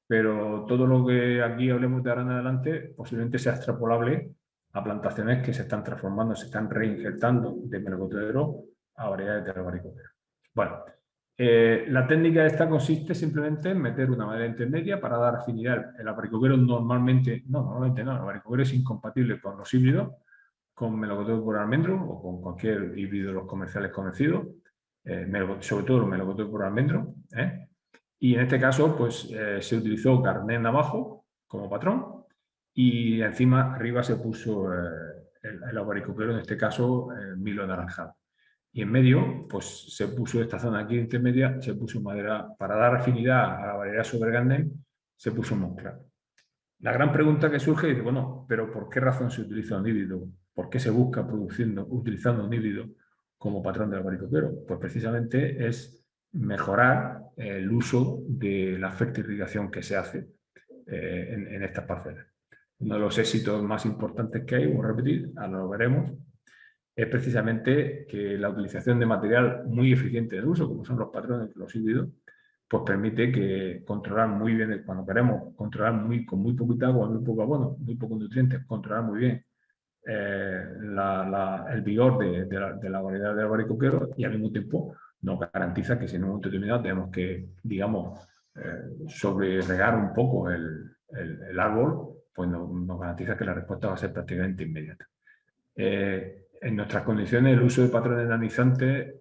pero todo lo que aquí hablemos de ahora en adelante posiblemente sea extrapolable a plantaciones que se están transformando, se están reinjertando de melocotero a variedades de albaricoquero. Bueno, la técnica esta consiste simplemente en meter una madera intermedia para dar afinidad. El albaricoquero normalmente no, el albaricoquero es incompatible con los híbridos, con melocotero por almendro o con cualquier híbrido de los comerciales conocidos, sobre todo los melocoteros por almendro. Y en este caso, pues se utilizó carné navajo como patrón y encima arriba se puso el albaricoquero, en este caso milo anaranjado. Y en medio, pues se puso esta zona aquí intermedia, se puso madera para dar afinidad a la variedad Soberganden, se puso Monclar. La gran pregunta que surge es, bueno, pero ¿por qué razón se utiliza un híbrido? ¿Por qué se busca utilizando un híbrido como patrón del albaricoquero? Pues precisamente es mejorar el uso de la fertilización que se hace en estas parcelas. Uno de los éxitos más importantes que hay, voy a repetir, ahora lo veremos, es precisamente que la utilización de material muy eficiente de uso, como son los patrones, los híbridos, pues permite que controlar muy bien, cuando queremos controlar con muy poquita agua, muy poco abono, muy pocos nutrientes, controlar muy bien el vigor de la variedad de albaricoquero, y al mismo tiempo nos garantiza que si en un momento determinado tenemos que, digamos, sobre regar un poco el árbol, pues nos garantiza que la respuesta va a ser prácticamente inmediata. En nuestras condiciones, el uso de patrones nanizantes,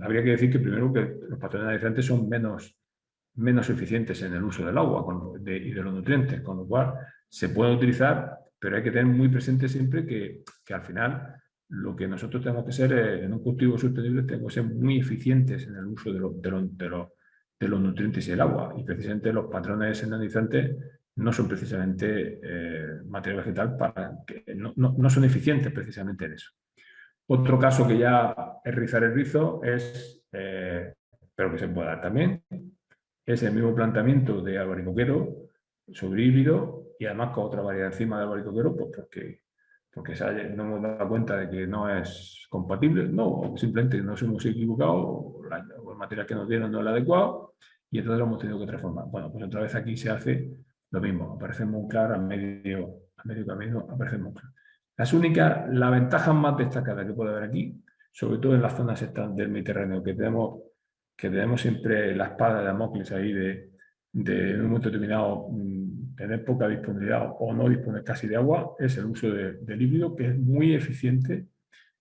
habría que decir que primero que los patrones nanizantes son menos eficientes en el uso del agua y de los nutrientes, con lo cual se pueden utilizar, pero hay que tener muy presente siempre que al final lo que nosotros tenemos que ser en un cultivo sostenible, tenemos que ser muy eficientes en el uso de los nutrientes y el agua, y precisamente los patrones nanizantes no son precisamente material vegetal no son eficientes precisamente en eso. Otro caso que ya es rizar el rizo es pero que se puede dar también. Es el mismo planteamiento de albaricoquero sobre híbrido y además con otra variedad encima de albaricoquero, pues porque no hemos dado cuenta de que no es compatible, no, o simplemente nos hemos equivocado, o el material que nos dieron no es el adecuado, y entonces lo hemos tenido que transformar. Bueno, pues otra vez aquí se hace lo mismo, aparece Monclar a medio camino, aparece Monclar. La ventaja más destacada que puede haber aquí, sobre todo en las zonas estas del Mediterráneo, que tenemos siempre la espada de Damocles ahí de en un momento determinado tener poca disponibilidad o no disponer casi de agua, es el uso de líquido, que es muy eficiente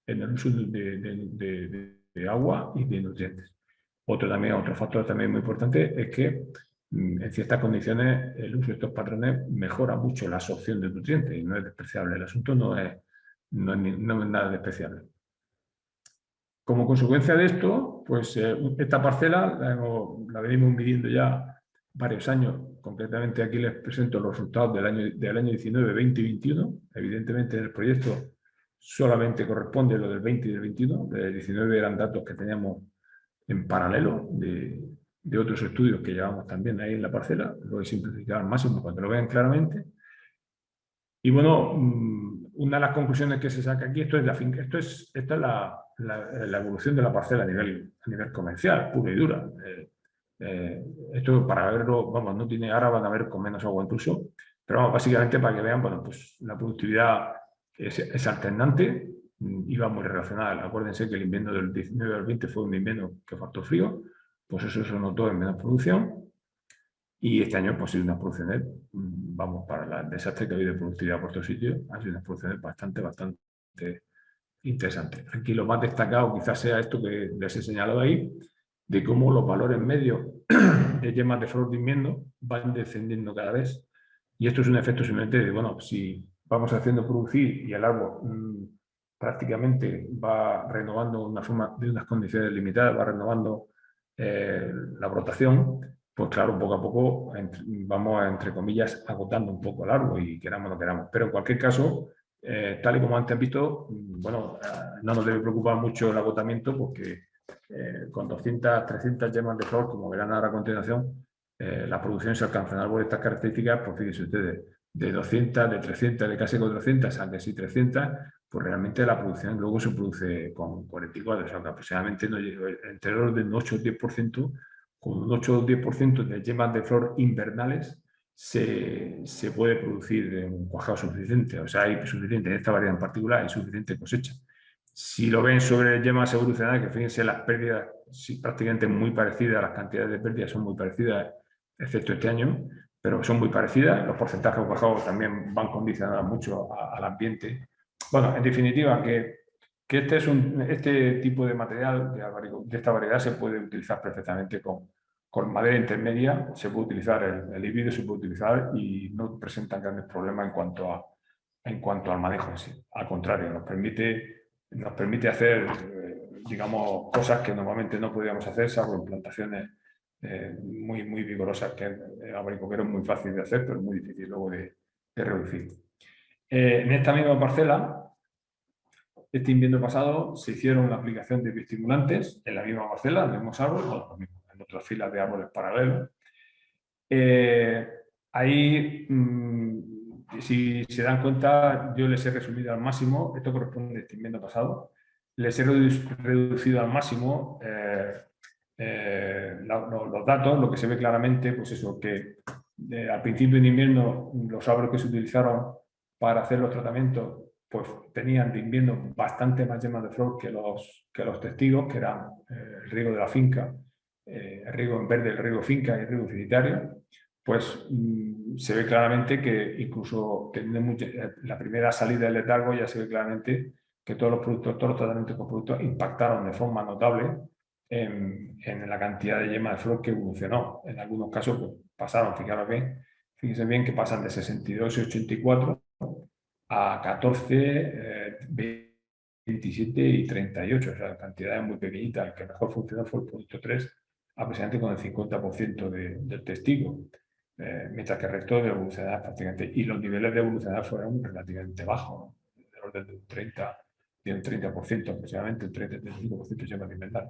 en el uso de agua y de nutrientes. Otro factor también muy importante es que en ciertas condiciones el uso de estos patrones mejora mucho la absorción de nutrientes y no es despreciable. El asunto no es nada despreciable. Como consecuencia de esto, pues esta parcela la venimos midiendo ya varios años. Concretamente aquí les presento los resultados del año 19, 20 y 21. Evidentemente en el proyecto solamente corresponde lo del 20 y del 21. Del 19 eran datos que teníamos en paralelo de otros estudios que llevamos también ahí en la parcela. Lo he simplificado al máximo para que lo vean claramente. Y bueno, una de las conclusiones que se saca aquí, esta es la evolución de la parcela a nivel comercial, pura y dura. Esto para verlo, vamos, no tiene, ahora van a ver con menos agua incluso, pero vamos, básicamente para que vean, bueno, pues la productividad es alternante y va muy relacionada. Acuérdense que el invierno del 19 al 20 fue un invierno que faltó frío, pues eso se notó en menos producción. Y este año pues, ha sido unas producciones, vamos, para el desastre que ha habido de productividad por todos sitios, han sido unas producciones bastante interesantes. Aquí lo más destacado quizás sea esto que les he señalado ahí, de cómo los valores medios de yemas de flor de invierno van descendiendo cada vez. Y esto es un efecto simplemente de, bueno, si vamos haciendo producir y el árbol prácticamente va renovando una forma de unas condiciones limitadas, va renovando la brotación, pues claro, poco a poco vamos, entre comillas, agotando un poco el árbol y queramos o no queramos. Pero en cualquier caso, tal y como antes han visto, bueno, no nos debe preocupar mucho el agotamiento porque con 200, 300 yemas de flor, como verán ahora a continuación, la producción se alcanza en árboles de estas características, pues fíjense ustedes, de 200, de 300, de casi 400 a casi 300, pues realmente la producción luego se produce con 44, o sea que aproximadamente no llega entre el orden del 8 o 10%, con un 8 o 10% de yemas de flor invernales se puede producir un cuajado suficiente, o sea, hay suficiente, en esta variedad en particular, hay suficiente cosecha. Si lo ven sobre yemas evolucionadas, que fíjense las pérdidas prácticamente muy parecidas, las cantidades de pérdidas son muy parecidas, excepto este año, pero son muy parecidas, los porcentajes de cuajado también van condicionados mucho al ambiente. Bueno, en definitiva, que este tipo de material de esta variedad se puede utilizar perfectamente con madera intermedia, se puede utilizar el híbrido, se puede utilizar y no presentan grandes problemas en cuanto al manejo en sí. Al contrario, nos permite hacer, digamos, cosas que normalmente no podríamos hacer, salvo en plantaciones muy vigorosas, que el albaricoquero es muy fácil de hacer, pero es muy difícil luego de reducir. En esta misma parcela, este invierno pasado se hicieron la aplicación de bioestimulantes en la misma parcela, en el mismo árbol, en otras filas de árboles paralelos. Ahí, si se dan cuenta, yo les he resumido al máximo, esto corresponde a este invierno pasado, les he reducido al máximo los datos, lo que se ve claramente, pues eso, que al principio de invierno los árboles que se utilizaron para hacer los tratamientos pues tenían de invierno bastante más yemas de flor que los testigos, que eran el riego de la finca, el riego en verde, el riego finca y el riego utilitario, pues se ve claramente que incluso teniendo la primera salida del letargo ya se ve claramente que todos los tratamientos con productos impactaron de forma notable en la cantidad de yema de flor que evolucionó. En algunos casos pues, pasaron, fíjense bien que pasan de 62 y 84 a 14, 27 y 38, o sea, cantidades muy pequeñitas. El que mejor funcionó fue el producto 3, aproximadamente con el 50% del testigo, mientras que el resto de evolucionar prácticamente, y los niveles de evolucionar fueron relativamente bajos, ¿no? Del orden de un 30% aproximadamente, un 30-35% lleva de invernal.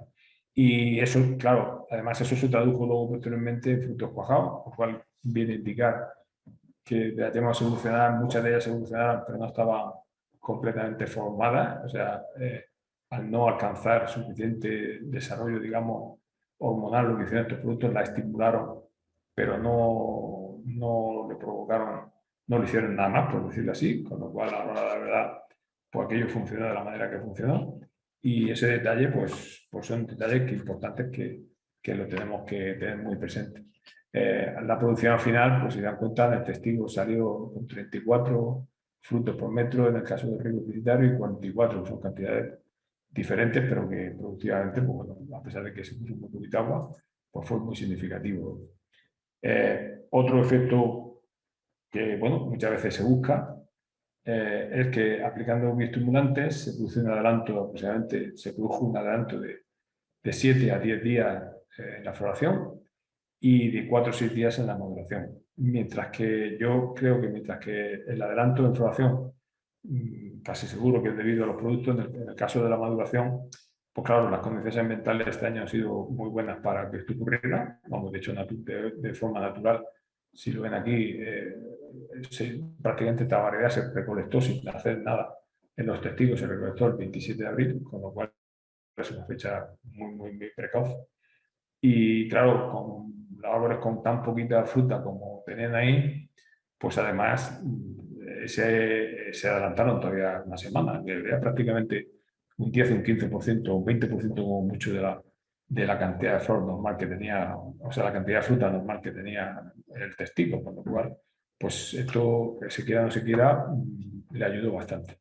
Y eso, claro, además eso se tradujo luego posteriormente en frutos cuajados, lo cual viene a indicar que las temas evolucionadas, muchas de ellas evolucionaron, pero no estaban completamente formadas, o sea, al no alcanzar suficiente desarrollo, digamos, hormonal, lo que hicieron estos productos, la estimularon, pero no le provocaron, no le hicieron nada más, por decirlo así, con lo cual, ahora la verdad, pues aquello funcionó de la manera que funcionó. Y ese detalle, pues son detalles importantes que lo tenemos que tener muy presente. La producción al final, pues si dan cuenta, el testigo salió con 34 frutos por metro en el caso del riego deficitario y 44, que son cantidades diferentes, pero que productivamente, pues bueno, a pesar de que se puso un poquito de agua, pues fue muy significativo. Otro efecto que, bueno, muchas veces se busca es que aplicando bioestimulantes se produce un adelanto, aproximadamente se produjo un adelanto de 7 a 10 días en la floración y de 4 o 6 días en la maduración. Mientras que yo creo que mientras que el adelanto de floración, casi seguro que es debido a los productos, en el caso de la maduración, pues claro, las condiciones ambientales este año han sido muy buenas para que esto ocurriera. Vamos, de hecho, de forma natural, si lo ven aquí, prácticamente esta variedad se recolectó sin hacer nada en los testigos, se recolectó el 27 de abril, con lo cual es una fecha muy precoz. Y claro, con los árboles con tan poquita fruta como tenían ahí, pues además se adelantaron todavía una semana, que era prácticamente un 10, un 15%, un 20% como mucho de la cantidad de flor normal que tenía, o sea, la cantidad de fruta normal que tenía el testigo, con lo cual, pues esto, que se quiera o no se quiera, le ayudó bastante.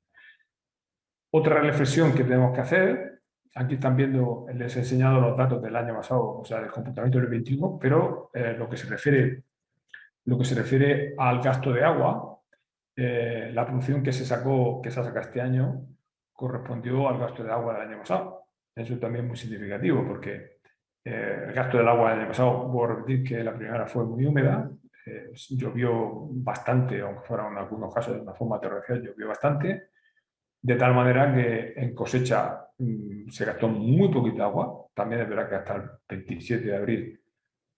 Otra reflexión que tenemos que hacer, aquí están viendo, les he enseñado los datos del año pasado, o sea, del comportamiento del 21, pero lo que se refiere al gasto de agua, la producción que se sacó este año correspondió al gasto de agua del año pasado. Eso también es muy significativo porque el gasto del agua del año pasado, voy a repetir que la primavera fue muy húmeda, llovió bastante, aunque fuera en algunos casos de una forma torrencial, llovió bastante, de tal manera que en cosecha se gastó muy poquita agua. También es verdad que hasta el 27 de abril,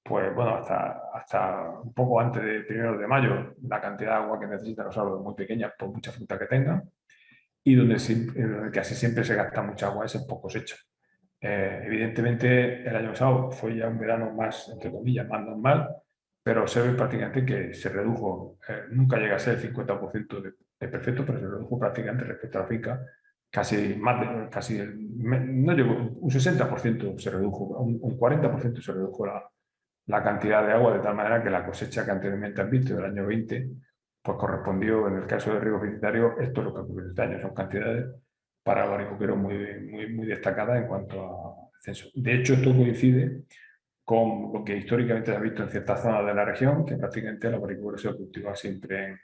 pues bueno, hasta un poco antes del 1 de mayo, la cantidad de agua que necesitan los árboles es muy pequeña, por mucha fruta que tengan, y donde casi siempre se gasta mucha agua es en post cosecha. Evidentemente, el año pasado fue ya un verano más, entre comillas, más normal, pero se ve prácticamente que se redujo, nunca llega a ser el 50% de perfecto, pero se redujo prácticamente respecto a la finca, casi más no llegó, un 60% se redujo, un 40% se redujo la cantidad de agua, de tal manera que la cosecha que anteriormente han visto del año 20, pues correspondió, en el caso del riego deficitario, esto es lo que ocurrió este año, son cantidades para albaricoqueros muy destacadas en cuanto a censo. De hecho, esto coincide con lo que históricamente se ha visto en ciertas zonas de la región, que prácticamente el albaricoquero se ha cultivado siempre,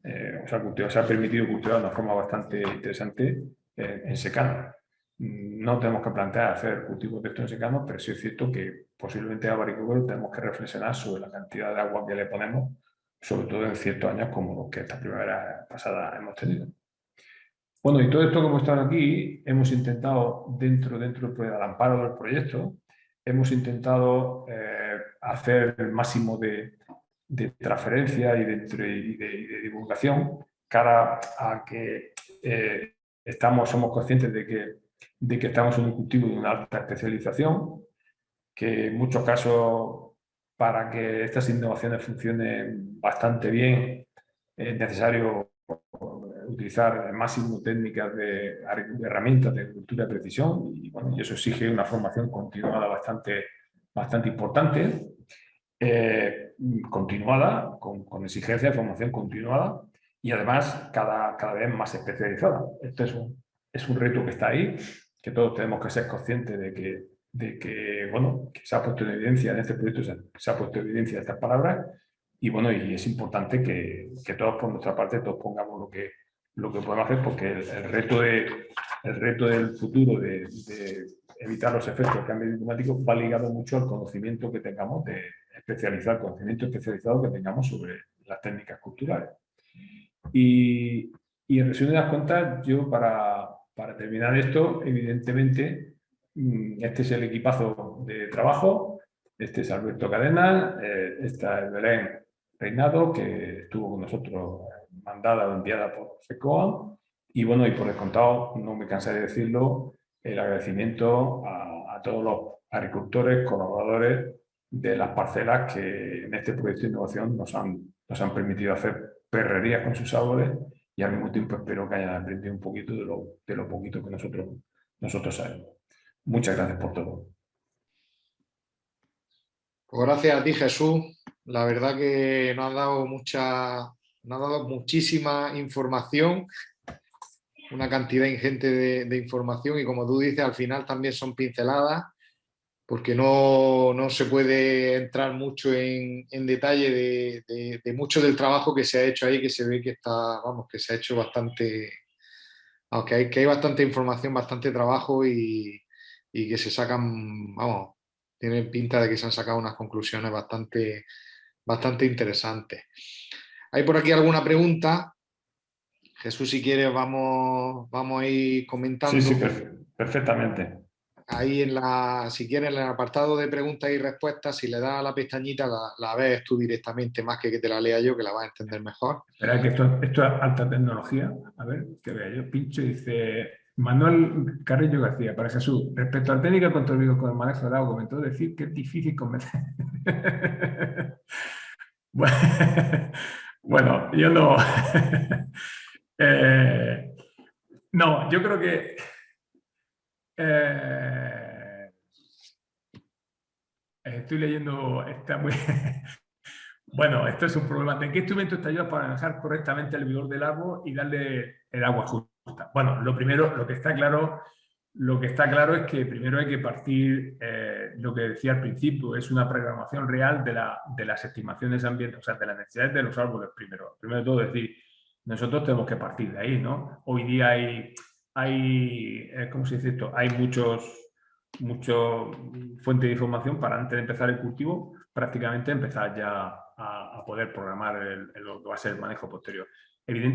se ha permitido cultivar de una forma bastante interesante en secano. No tenemos que plantear hacer cultivos de esto en secano, pero sí es cierto que posiblemente a albaricoquero tenemos que reflexionar sobre la cantidad de agua que le ponemos, sobre todo en ciertos años como los que esta primavera pasada hemos tenido. Bueno, y todo esto que hemos estado aquí, hemos intentado, dentro del amparo del proyecto, hemos intentado hacer el máximo de transferencia y de divulgación cara a que somos conscientes de que estamos en un cultivo de una alta especialización, que en muchos casos, para que estas innovaciones funcionen bastante bien, es necesario utilizar al máximo técnicas de herramientas de agricultura de precisión y, bueno, y eso exige una formación continuada bastante importante, continuada, con exigencia de formación continuada y además cada vez más especializada. Esto es un reto que está ahí, que todos tenemos que ser conscientes bueno, que se ha puesto en evidencia en este proyecto, se ha puesto en evidencia estas palabras y bueno, y es importante que todos por nuestra parte todos pongamos lo que podemos hacer porque el reto del futuro de evitar los efectos del cambio climático va ligado mucho al conocimiento que tengamos conocimiento especializado que tengamos sobre las técnicas culturales. Y en resumidas cuentas, yo para terminar esto, evidentemente, este es el equipazo de trabajo, este es Alberto Cadena, esta es Belén Reinado, que estuvo con nosotros mandada o enviada por FECOA. Y bueno, y por descontado, no me cansaré de decirlo, el agradecimiento a todos los agricultores, colaboradores de las parcelas que en este proyecto de innovación nos han permitido hacer perrerías con sus árboles, y al mismo tiempo espero que hayan aprendido un poquito de lo poquito que nosotros sabemos. Muchas gracias por todo. Pues gracias a ti, Jesús. La verdad que nos has dado muchísima información, una cantidad ingente de información, y como tú dices, al final también son pinceladas, porque no se puede entrar mucho en detalle de mucho del trabajo que se ha hecho ahí, que se ve que está, vamos, que se ha hecho bastante, aunque que hay bastante información, bastante trabajo, y que se sacan, vamos, tienen pinta de que se han sacado unas conclusiones bastante interesantes. ¿Hay por aquí alguna pregunta? Jesús, si quieres, vamos a ir Sí, comentando. sí, perfectamente. Ahí si quieres, en el apartado de preguntas y respuestas, si le das a la pestañita, la ves tú directamente, más que te la lea yo, que la vas a entender mejor. Espera, que esto es alta tecnología. A ver, que vea yo. Pincho y dice Manuel Carrillo García, para Jesús. Respecto a la técnica contra el virus con el manejo del agua, comentó decir que es difícil convencer. Bueno, yo no. No, yo creo que estoy leyendo. Bueno, esto es un problema. ¿De qué instrumento te ayuda para manejar correctamente el vigor del árbol y darle el agua justa? Bueno, lo primero, lo que está claro es que primero hay que partir, lo que decía al principio, es una programación real de las estimaciones ambientales, o sea, de las necesidades de los árboles primero. Primero de todo, es decir, nosotros tenemos que partir de ahí, ¿no? Hoy día ¿cómo se dice esto? Hay mucho fuente de información para, antes de empezar el cultivo, prácticamente empezar ya a poder programar lo que va a ser el manejo posterior.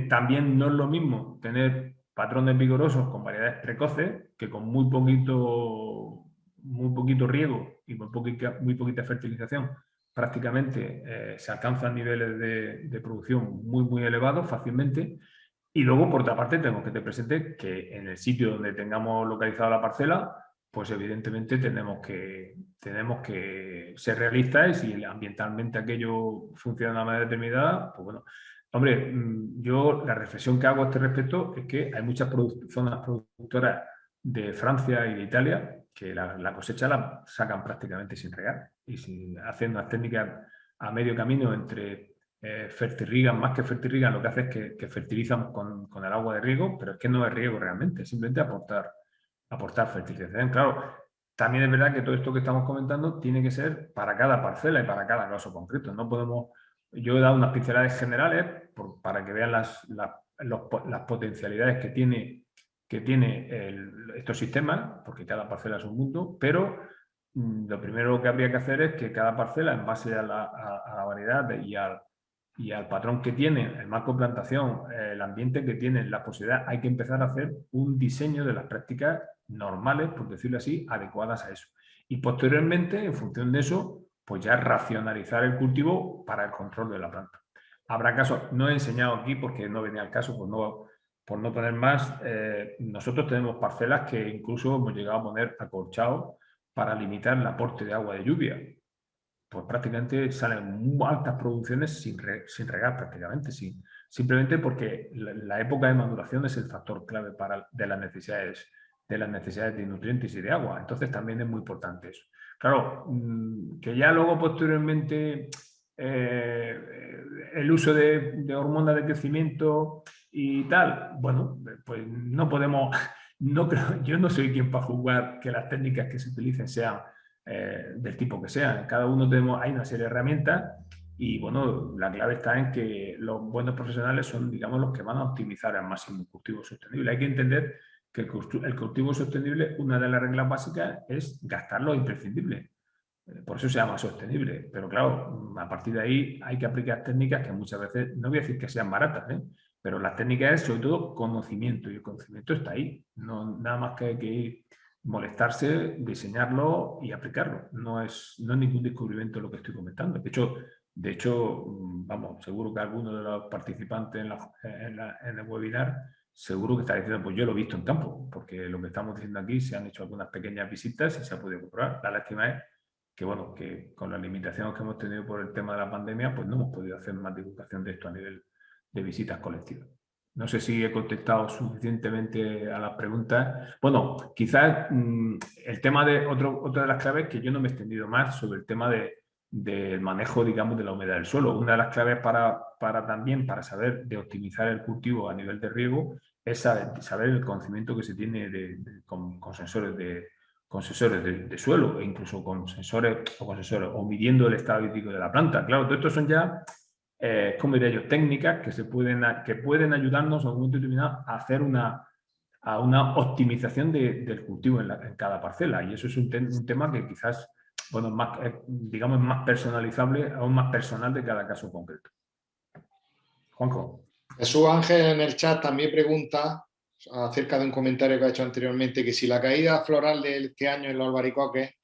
También no es lo mismo tener patrones vigorosos con variedades precoces, que con muy poquito riego y muy poquita fertilización prácticamente se alcanzan niveles de producción muy elevados fácilmente. Y luego, por otra parte, tenemos que tener presente que en el sitio donde tengamos localizada la parcela, pues evidentemente tenemos que ser realistas, y si ambientalmente aquello funciona de una manera determinada, pues bueno. Hombre, yo la reflexión que hago a este respecto es que hay muchas zonas productoras de Francia y de Italia que la cosecha la sacan prácticamente sin regar, y hacen unas técnicas a medio camino entre fertirrigan. Más que fertirrigan, lo que hace es que fertilizan con el agua de riego, pero es que no es riego realmente, es simplemente aportar fertilización. Claro, también es verdad que todo esto que estamos comentando tiene que ser para cada parcela y para cada caso concreto. No podemos. Yo he dado unas pinceladas generales para que vean las potencialidades que tiene estos sistemas, porque cada parcela es un mundo, pero lo primero que habría que hacer es que cada parcela, en base a la variedad y al patrón que tiene, el marco de plantación, el ambiente que tiene, la posibilidad, hay que empezar a hacer un diseño de las prácticas normales, por decirlo así, adecuadas a eso. Y posteriormente, en función de eso, pues ya racionalizar el cultivo para el control de la planta. Habrá casos, no he enseñado aquí porque no venía al caso, por no poner más. Nosotros tenemos parcelas que incluso hemos llegado a poner acolchados para limitar el aporte de agua de lluvia. Pues prácticamente salen muy altas producciones sin regar prácticamente, simplemente porque la época de maduración es el factor clave de las necesidades de nutrientes y de agua. Entonces también es muy importante eso. Claro, que ya luego posteriormente el uso de hormonas de crecimiento y tal, bueno, pues no podemos, no creo, yo no soy quien para juzgar que las técnicas que se utilicen sean del tipo que sea. Cada uno hay una serie de herramientas, y bueno, la clave está en que los buenos profesionales son, digamos, los que van a optimizar al máximo el cultivo sostenible. Hay que entender que el cultivo sostenible, una de las reglas básicas es gastar lo imprescindible. Por eso se llama sostenible. Pero claro, a partir de ahí hay que aplicar técnicas que muchas veces, no voy a decir que sean baratas, pero las técnicas es sobre todo conocimiento, y el conocimiento está ahí. No, nada más que hay que ir molestarse, diseñarlo y aplicarlo. No es ningún descubrimiento lo que estoy comentando. De hecho, vamos, seguro que alguno de los participantes en el webinar seguro que está diciendo, pues yo lo he visto en campo, porque lo que estamos diciendo aquí se han hecho algunas pequeñas visitas y se ha podido comprobar. La lástima es que, bueno, que con las limitaciones que hemos tenido por el tema de la pandemia, pues no hemos podido hacer más divulgación de esto a nivel de visitas colectivas. No sé si he contestado suficientemente a las preguntas. Bueno, quizás el tema de otra de las claves que yo no me he extendido más sobre el tema del manejo, digamos, de la humedad del suelo. Una de las claves también para saber de optimizar el cultivo a nivel de riego es saber el conocimiento que se tiene con sensores de suelo, e incluso con sensores o midiendo el estado hídrico de la planta. Claro, todo esto son ya, como diría yo, técnicas que pueden ayudarnos en un momento determinado a hacer una optimización del cultivo en cada parcela. Y eso es un tema que quizás, bueno, digamos, más personalizable, aún más personal de cada caso concreto. Juanjo. Jesús Ángel en el chat también pregunta acerca de un comentario que ha hecho anteriormente, que si la caída floral de este año en los albaricoques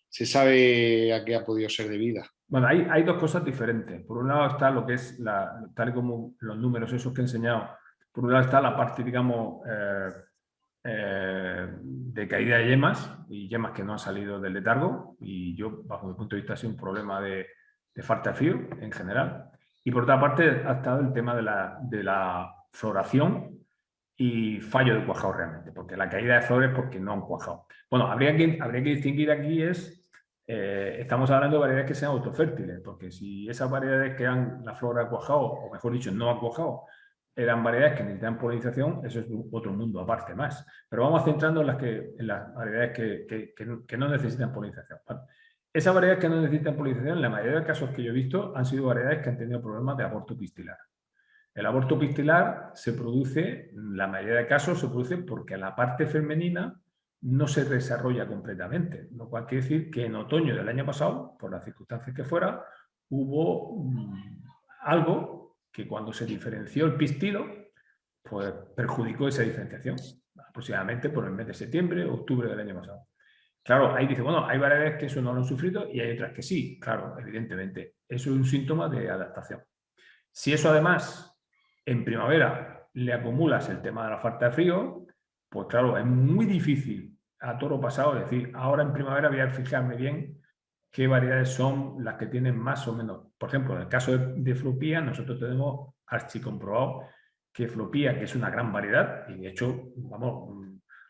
se sabe a qué ha podido ser debida. Bueno, hay dos cosas diferentes. Por un lado está lo que es, tal y como los números esos que he enseñado, por un lado está la parte, digamos, de caída de yemas, y yemas que no han salido del letargo, y yo, bajo mi punto de vista, ha sido un problema de falta de frío en general. Y por otra parte ha estado el tema de la floración y fallo de cuajado realmente, porque la caída de flores porque no han cuajado. Bueno, habría que distinguir aquí estamos hablando de variedades que sean autofértiles, porque si esas variedades que han la flora cuajado, o mejor dicho, no ha cuajado, eran variedades que necesitan polinización, eso es otro mundo aparte más. Pero vamos centrando en las variedades que no necesitan polinización. Esas variedades que no necesitan polinización, en la mayoría de los casos que yo he visto, han sido variedades que han tenido problemas de aborto pistilar. El aborto pistilar se produce, en la mayoría de casos, se produce porque la parte femenina no se desarrolla completamente, lo cual quiere decir que en otoño del año pasado, por las circunstancias que fuera, hubo algo que cuando se diferenció el pistilo, pues perjudicó esa diferenciación, aproximadamente por el mes de septiembre o octubre del año pasado. Claro, ahí dice, bueno, hay variedades que eso no lo han sufrido y hay otras que sí, claro, evidentemente. Eso es un síntoma de adaptación. Si eso además en primavera le acumulas el tema de la falta de frío, pues claro, es muy difícil a toro pasado decir, ahora en primavera voy a fijarme bien qué variedades son las que tienen más o menos. Por ejemplo, en el caso de Flopía, nosotros tenemos archicomprobado que Flopía, que es una gran variedad, y de hecho, vamos,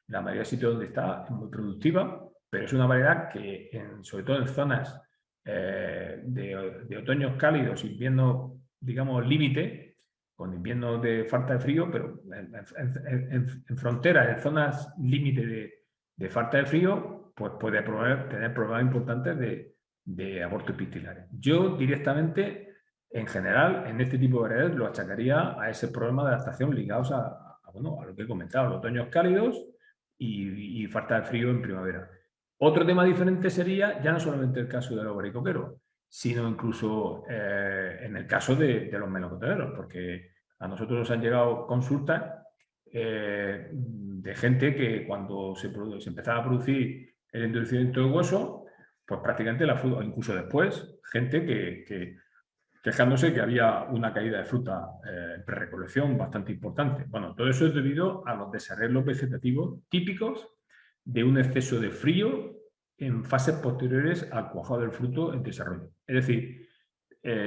la mayoría de sitios donde está es muy productiva, pero es una variedad que, sobre todo en zonas de otoños cálidos, inviernos, digamos, límite, con inviernos de falta de frío, pero en fronteras, en zonas límite de falta de frío, pues puede tener problemas importantes de abortos pistilares. Yo directamente, en general, en este tipo de variedades lo achacaría a ese problema de adaptación ligados a lo que he comentado, los otoños cálidos y falta de frío en primavera. Otro tema diferente sería ya no solamente el caso del albaricoquero, sino incluso en el caso de los melocotoneros, porque a nosotros nos han llegado consultas de gente que cuando se empezaba a producir el endurecimiento de hueso, pues prácticamente la fruta, o incluso después, gente que quejándose que había una caída de fruta en prerecolección bastante importante. Bueno, todo eso es debido a los desarreglos vegetativos típicos de un exceso de frío en fases posteriores al cuajado del fruto en desarrollo. Es decir,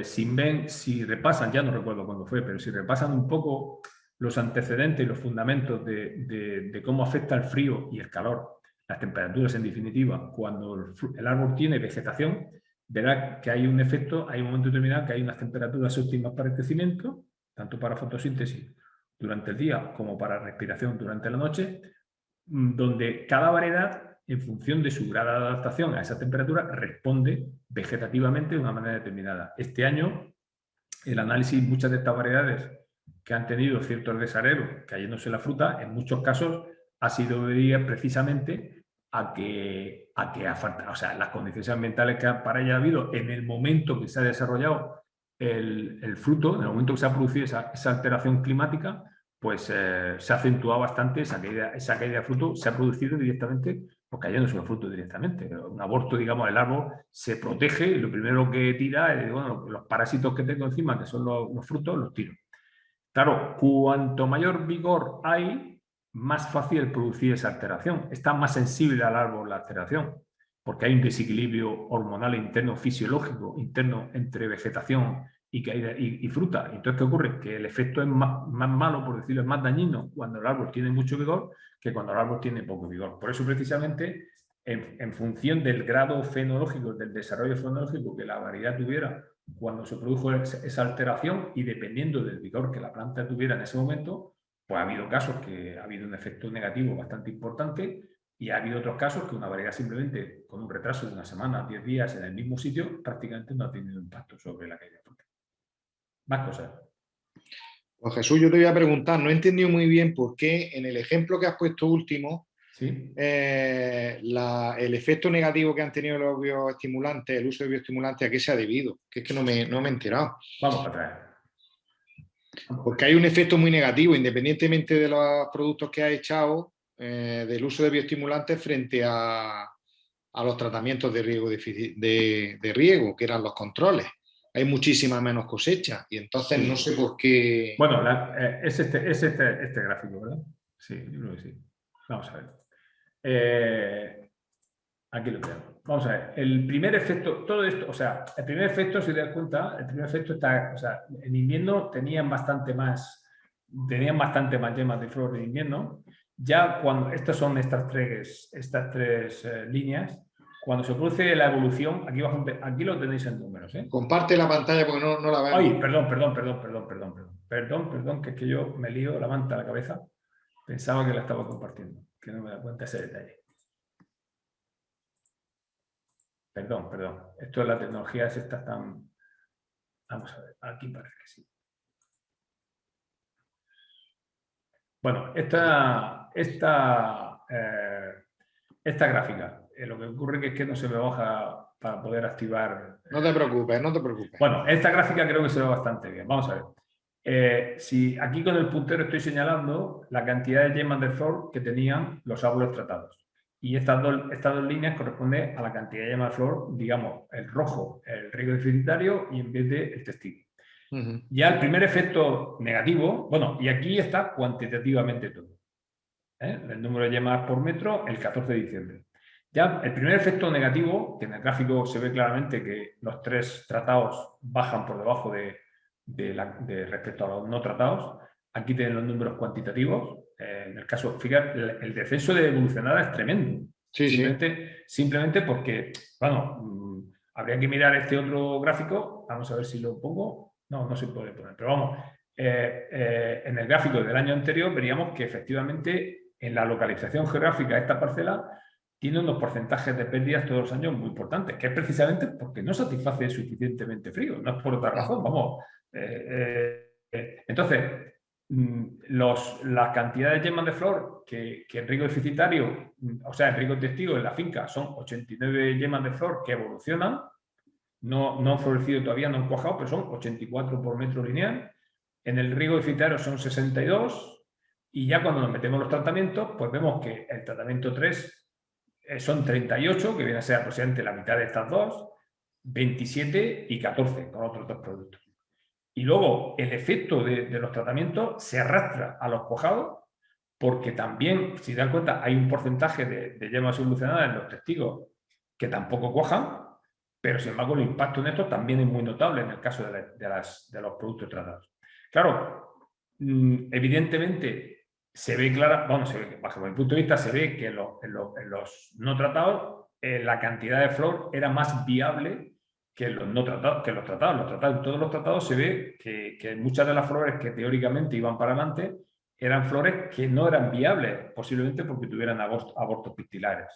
si repasan, ya no recuerdo cuándo fue, pero si repasan un poco los antecedentes y los fundamentos de cómo afecta el frío y el calor, las temperaturas en definitiva, cuando el árbol tiene vegetación, verá que hay un efecto, hay un momento determinado que hay unas temperaturas óptimas para el crecimiento, tanto para fotosíntesis durante el día como para respiración durante la noche, donde cada variedad, en función de su grado de adaptación a esa temperatura, responde vegetativamente de una manera determinada. Este año, el análisis, muchas de estas variedades que han tenido ciertos desarreglos cayéndose la fruta, en muchos casos ha sido debido precisamente a que o sea, las condiciones ambientales que para ella ha habido en el momento que se ha desarrollado el fruto, en el momento que se ha producido esa alteración climática, pues se ha acentuado bastante esa caída de fruto, se ha producido directamente pues cayéndose los frutos directamente. Un aborto, digamos, el árbol se protege y lo primero que tira es, bueno, los parásitos que tengo encima, que son los frutos, los tiro. Claro, cuanto mayor vigor hay, más fácil producir esa alteración. Está más sensible al árbol la alteración, porque hay un desequilibrio hormonal interno, fisiológico, interno entre vegetación y fruta. Entonces, ¿qué ocurre? Que el efecto es más malo, por decirlo, es más dañino cuando el árbol tiene mucho vigor que cuando el árbol tiene poco vigor. Por eso, precisamente, en función del grado fenológico, del desarrollo fenológico que la variedad tuviera, cuando se produjo esa alteración y dependiendo del vigor que la planta tuviera en ese momento, pues ha habido casos que ha habido un efecto negativo bastante importante y ha habido otros casos que una variedad simplemente con un retraso de una semana, 10 días en el mismo sitio, prácticamente no ha tenido impacto sobre la caída de fruta. Más cosas. Pues Jesús, yo te voy a preguntar, no he entendido muy bien por qué en el ejemplo que has puesto último, ¿Sí? el efecto negativo que han tenido los bioestimulantes, el uso de bioestimulantes, ¿a qué se ha debido? Que es que no me he enterado. Vamos para atrás. Porque hay un efecto muy negativo, independientemente de los productos que ha echado, del uso de bioestimulantes frente a los tratamientos de riego, de riego, que eran los controles. Hay muchísima menos cosecha y entonces Sí. no sé por qué. Bueno, es este gráfico, ¿verdad? Sí, yo creo que sí. Vamos a ver. Aquí lo tengo. Vamos a ver. El primer efecto, todo esto, o sea, el primer efecto, si te das cuenta, el primer efecto está, o sea, en invierno tenían bastante más yemas de flor en invierno. Ya cuando, estas son estas tres líneas, cuando se produce la evolución, aquí lo tenéis en números, ¿eh? Comparte la pantalla porque no la vemos. Ay, perdón, que es que yo me lío la manta a la cabeza. Pensaba que la estaba compartiendo, que no me da cuenta ese detalle. Perdón. Esto de la tecnología es esta tan... Vamos a ver, aquí parece que sí. Bueno, esta gráfica, lo que ocurre es que no se me baja para poder activar... No te preocupes, no te preocupes. Bueno, esta gráfica creo que se ve bastante bien. Vamos a ver. Si aquí con el puntero estoy señalando la cantidad de yemas de flor que tenían los árboles tratados. Y estas dos líneas corresponden a la cantidad de yemas de flor, digamos, el rojo, el riego deficitario y en vez de el testigo. Ya el primer efecto negativo, bueno, y aquí está cuantitativamente todo. El número de yemas por metro el 14 de diciembre. Ya el primer efecto negativo, que en el gráfico se ve claramente que los tres tratados bajan por debajo de respecto a los no tratados, aquí tienen los números cuantitativos. En el caso, fíjate, el descenso de evolucionada es tremendo. Sí, simplemente porque, bueno, habría que mirar este otro gráfico. Vamos a ver si lo pongo. No se puede poner, pero vamos. En el gráfico del año anterior veríamos que efectivamente en la localización geográfica de esta parcela tiene unos porcentajes de pérdidas todos los años muy importantes, que es precisamente porque no satisface suficientemente frío, no es por otra razón, vamos. Entonces, la cantidad de yemas de flor que en riego deficitario, o sea, en riego testigo en la finca son 89 yemas de flor que evolucionan, no han florecido todavía, no han cuajado, pero son 84 por metro lineal. En el riego deficitario son 62 y ya cuando nos metemos los tratamientos, pues vemos que el tratamiento 3 son 38, que viene a ser aproximadamente la mitad de estas dos, 27 y 14 con otros dos productos. Y luego el efecto de los tratamientos se arrastra a los cuajados porque también, si te das cuenta, hay un porcentaje de yemas evolucionadas en los testigos que tampoco cuajan, pero sin embargo el impacto en esto también es muy notable en el caso de los productos tratados. Claro, evidentemente se ve clara, bueno, bajo mi punto de vista se ve que en los no tratados la cantidad de flor era más viable que los no tratados, que los tratados. En todos los tratados se ve que muchas de las flores que teóricamente iban para adelante eran flores que no eran viables, posiblemente porque tuvieran abortos pistilares.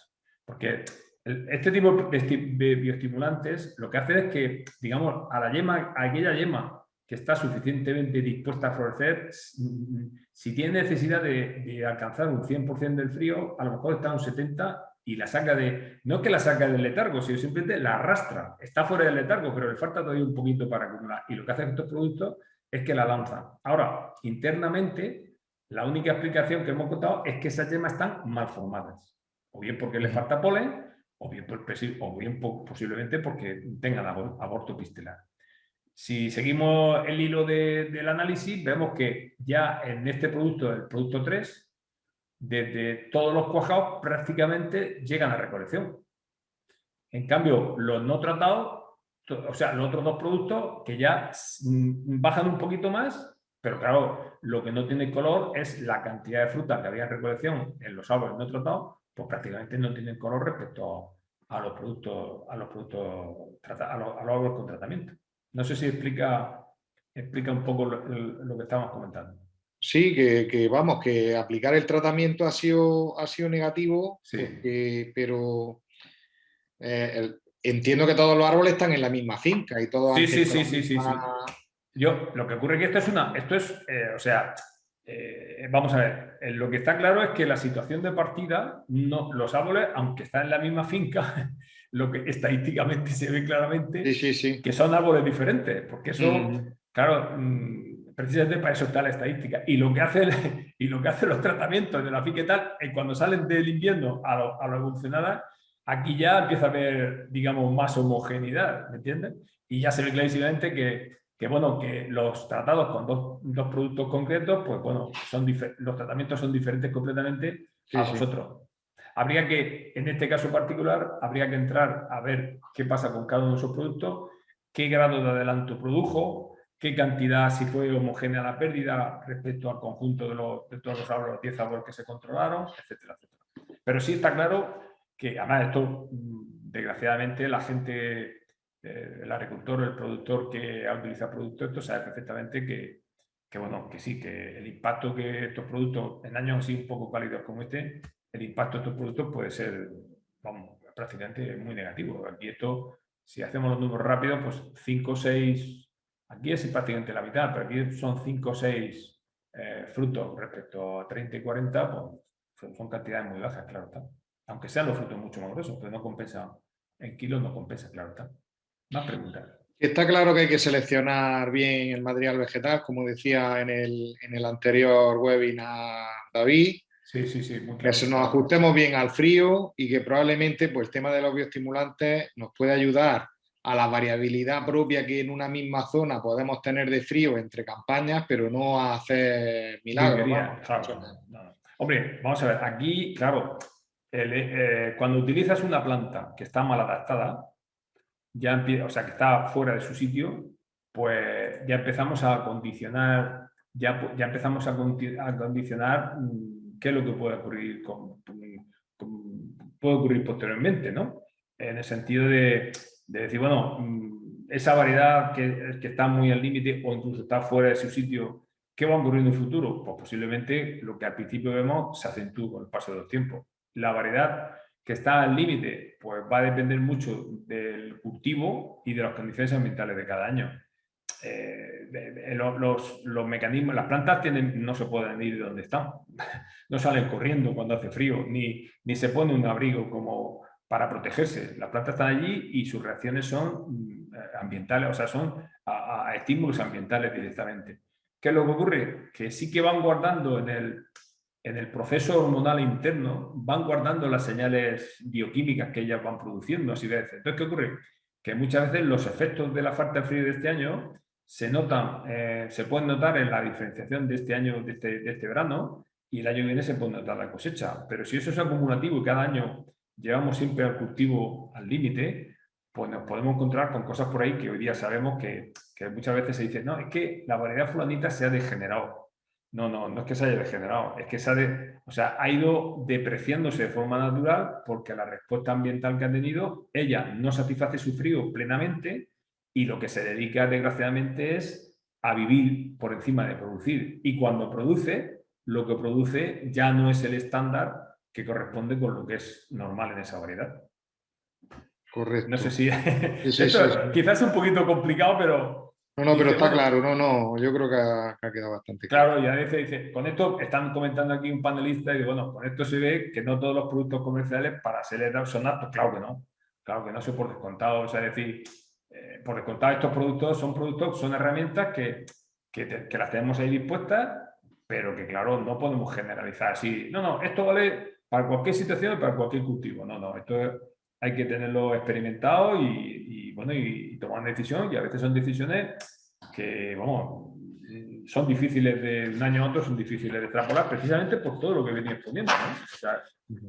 Porque este tipo de bioestimulantes lo que hace es que, digamos, a aquella yema que está suficientemente dispuesta a florecer, si tiene necesidad de alcanzar un 100% del frío, a lo mejor está un 70% y la saca no es que la saca del letargo, sino simplemente la arrastra. Está fuera del letargo, pero le falta todavía un poquito para acumular. Y lo que hacen estos productos es que la lanzan. Ahora, internamente, la única explicación que hemos contado es que esas yemas están mal formadas. o bien porque le falta polen, o bien, posiblemente porque tengan aborto pistelar. Si seguimos el hilo del análisis, vemos que ya en este producto, el producto 3, desde todos los cuajados prácticamente llegan a recolección. En cambio, los no tratados, o sea, los otros dos productos que ya bajan un poquito más, pero claro, lo que no tiene color es la cantidad de fruta que había en recolección en los árboles no tratados, pues prácticamente no tienen color respecto a los productos, a los árboles con tratamiento. No sé si explica un poco lo que estamos comentando. Sí, que vamos, que aplicar el tratamiento ha sido negativo, Sí. pero entiendo que todos los árboles están en la misma finca y todos han tenido la misma... Lo que ocurre es que vamos a ver, lo que está claro es que la situación de partida, los árboles, aunque están en la misma finca, lo que estadísticamente se ve claramente que son árboles diferentes, porque eso, claro, precisamente para eso está la estadística. Y lo que hacen los tratamientos de la finca y tal, cuando salen del invierno a lo evolucionada, aquí ya empieza a haber, digamos, más homogeneidad, ¿me entiendes? Y ya se ve clarísimamente que los tratados con dos productos concretos, pues bueno, los tratamientos son diferentes completamente a los otros. Habría que, en este caso particular, habría que entrar a ver qué pasa con cada uno de esos productos, qué grado de adelanto produjo, qué cantidad, si fue homogénea la pérdida respecto al conjunto de todos los árboles, los 10 árboles que se controlaron, etcétera, etcétera. Pero sí está claro que, además, esto, desgraciadamente, la gente, el agricultor, el productor que ha utilizado productos, esto sabe perfectamente que sí, que el impacto que estos productos, en años así un poco cálidos como este, el impacto de estos productos puede ser, vamos, prácticamente muy negativo. Aquí esto, si hacemos los números rápidos, pues 5 o 6, aquí es prácticamente la mitad, pero aquí son 5 o 6 frutos respecto a 30 y 40, pues son cantidades muy bajas, claro está. Aunque sean los frutos mucho más gruesos, pero no compensa, en kilos no compensa, claro está. Más preguntas. Está claro que hay que seleccionar bien el material vegetal, como decía en el anterior webinar David. Sí, muy claro. Que nos ajustemos bien al frío y que probablemente pues, el tema de los bioestimulantes nos puede ayudar a la variabilidad propia que en una misma zona podemos tener de frío entre campañas, pero no a hacer milagros. No. Hombre, vamos a ver, aquí, claro, cuando utilizas una planta que está mal adaptada, o sea, que está fuera de su sitio, pues ya empezamos a condicionar, ya empezamos a condicionar qué es lo que puede ocurrir puede ocurrir posteriormente, ¿no? En el sentido de decir, bueno, esa variedad que está muy al límite o incluso está fuera de su sitio, ¿qué va a ocurrir en el futuro? Pues posiblemente lo que al principio vemos se acentúe con el paso de los tiempos. La variedad que está al límite, pues va a depender mucho del cultivo y de las condiciones ambientales de cada año. Los mecanismos, las plantas no se pueden ir de donde están, no salen corriendo cuando hace frío, ni se pone un abrigo como para protegerse. Las plantas están allí y sus reacciones son ambientales, o sea, son a estímulos ambientales directamente. ¿Qué es lo que ocurre? Que sí que van guardando en el proceso hormonal interno, van guardando las señales bioquímicas que ellas van produciendo, así de veces. Entonces, ¿qué ocurre? Que muchas veces los efectos de la falta de frío de este año se pueden notar en la diferenciación de este año, de este verano, y el año que viene se puede notar la cosecha. Pero si eso es acumulativo y cada año llevamos siempre al cultivo al límite, pues nos podemos encontrar con cosas por ahí que hoy día sabemos que muchas veces se dice, no, es que la variedad fulanita se ha degenerado. No es que se haya degenerado, es que ha ido depreciándose de forma natural porque la respuesta ambiental que ha tenido, ella no satisface su frío plenamente y lo que se dedica, desgraciadamente, es a vivir por encima de producir. Y cuando produce, lo que produce ya no es el estándar que corresponde con lo que es normal en esa variedad. Correcto. No sé si... Esto quizás es un poquito complicado, pero... pero está claro, yo creo que ha quedado bastante claro. Claro, y a veces dice, con esto, están comentando aquí un panelista, y bueno, con esto se ve que no todos los productos comerciales para ser son aptos, claro que no, eso por descontado, o sea, es decir, por descontado estos productos, son herramientas que las tenemos ahí dispuestas, pero que claro, no podemos generalizar así, no, esto vale para cualquier situación y para cualquier cultivo. No, esto hay que tenerlo experimentado bueno, y tomar decisión, y a veces son decisiones que, vamos, son difíciles de un año a otro, son difíciles de extrapolar precisamente por todo lo que venía exponiendo, ¿no? O sea,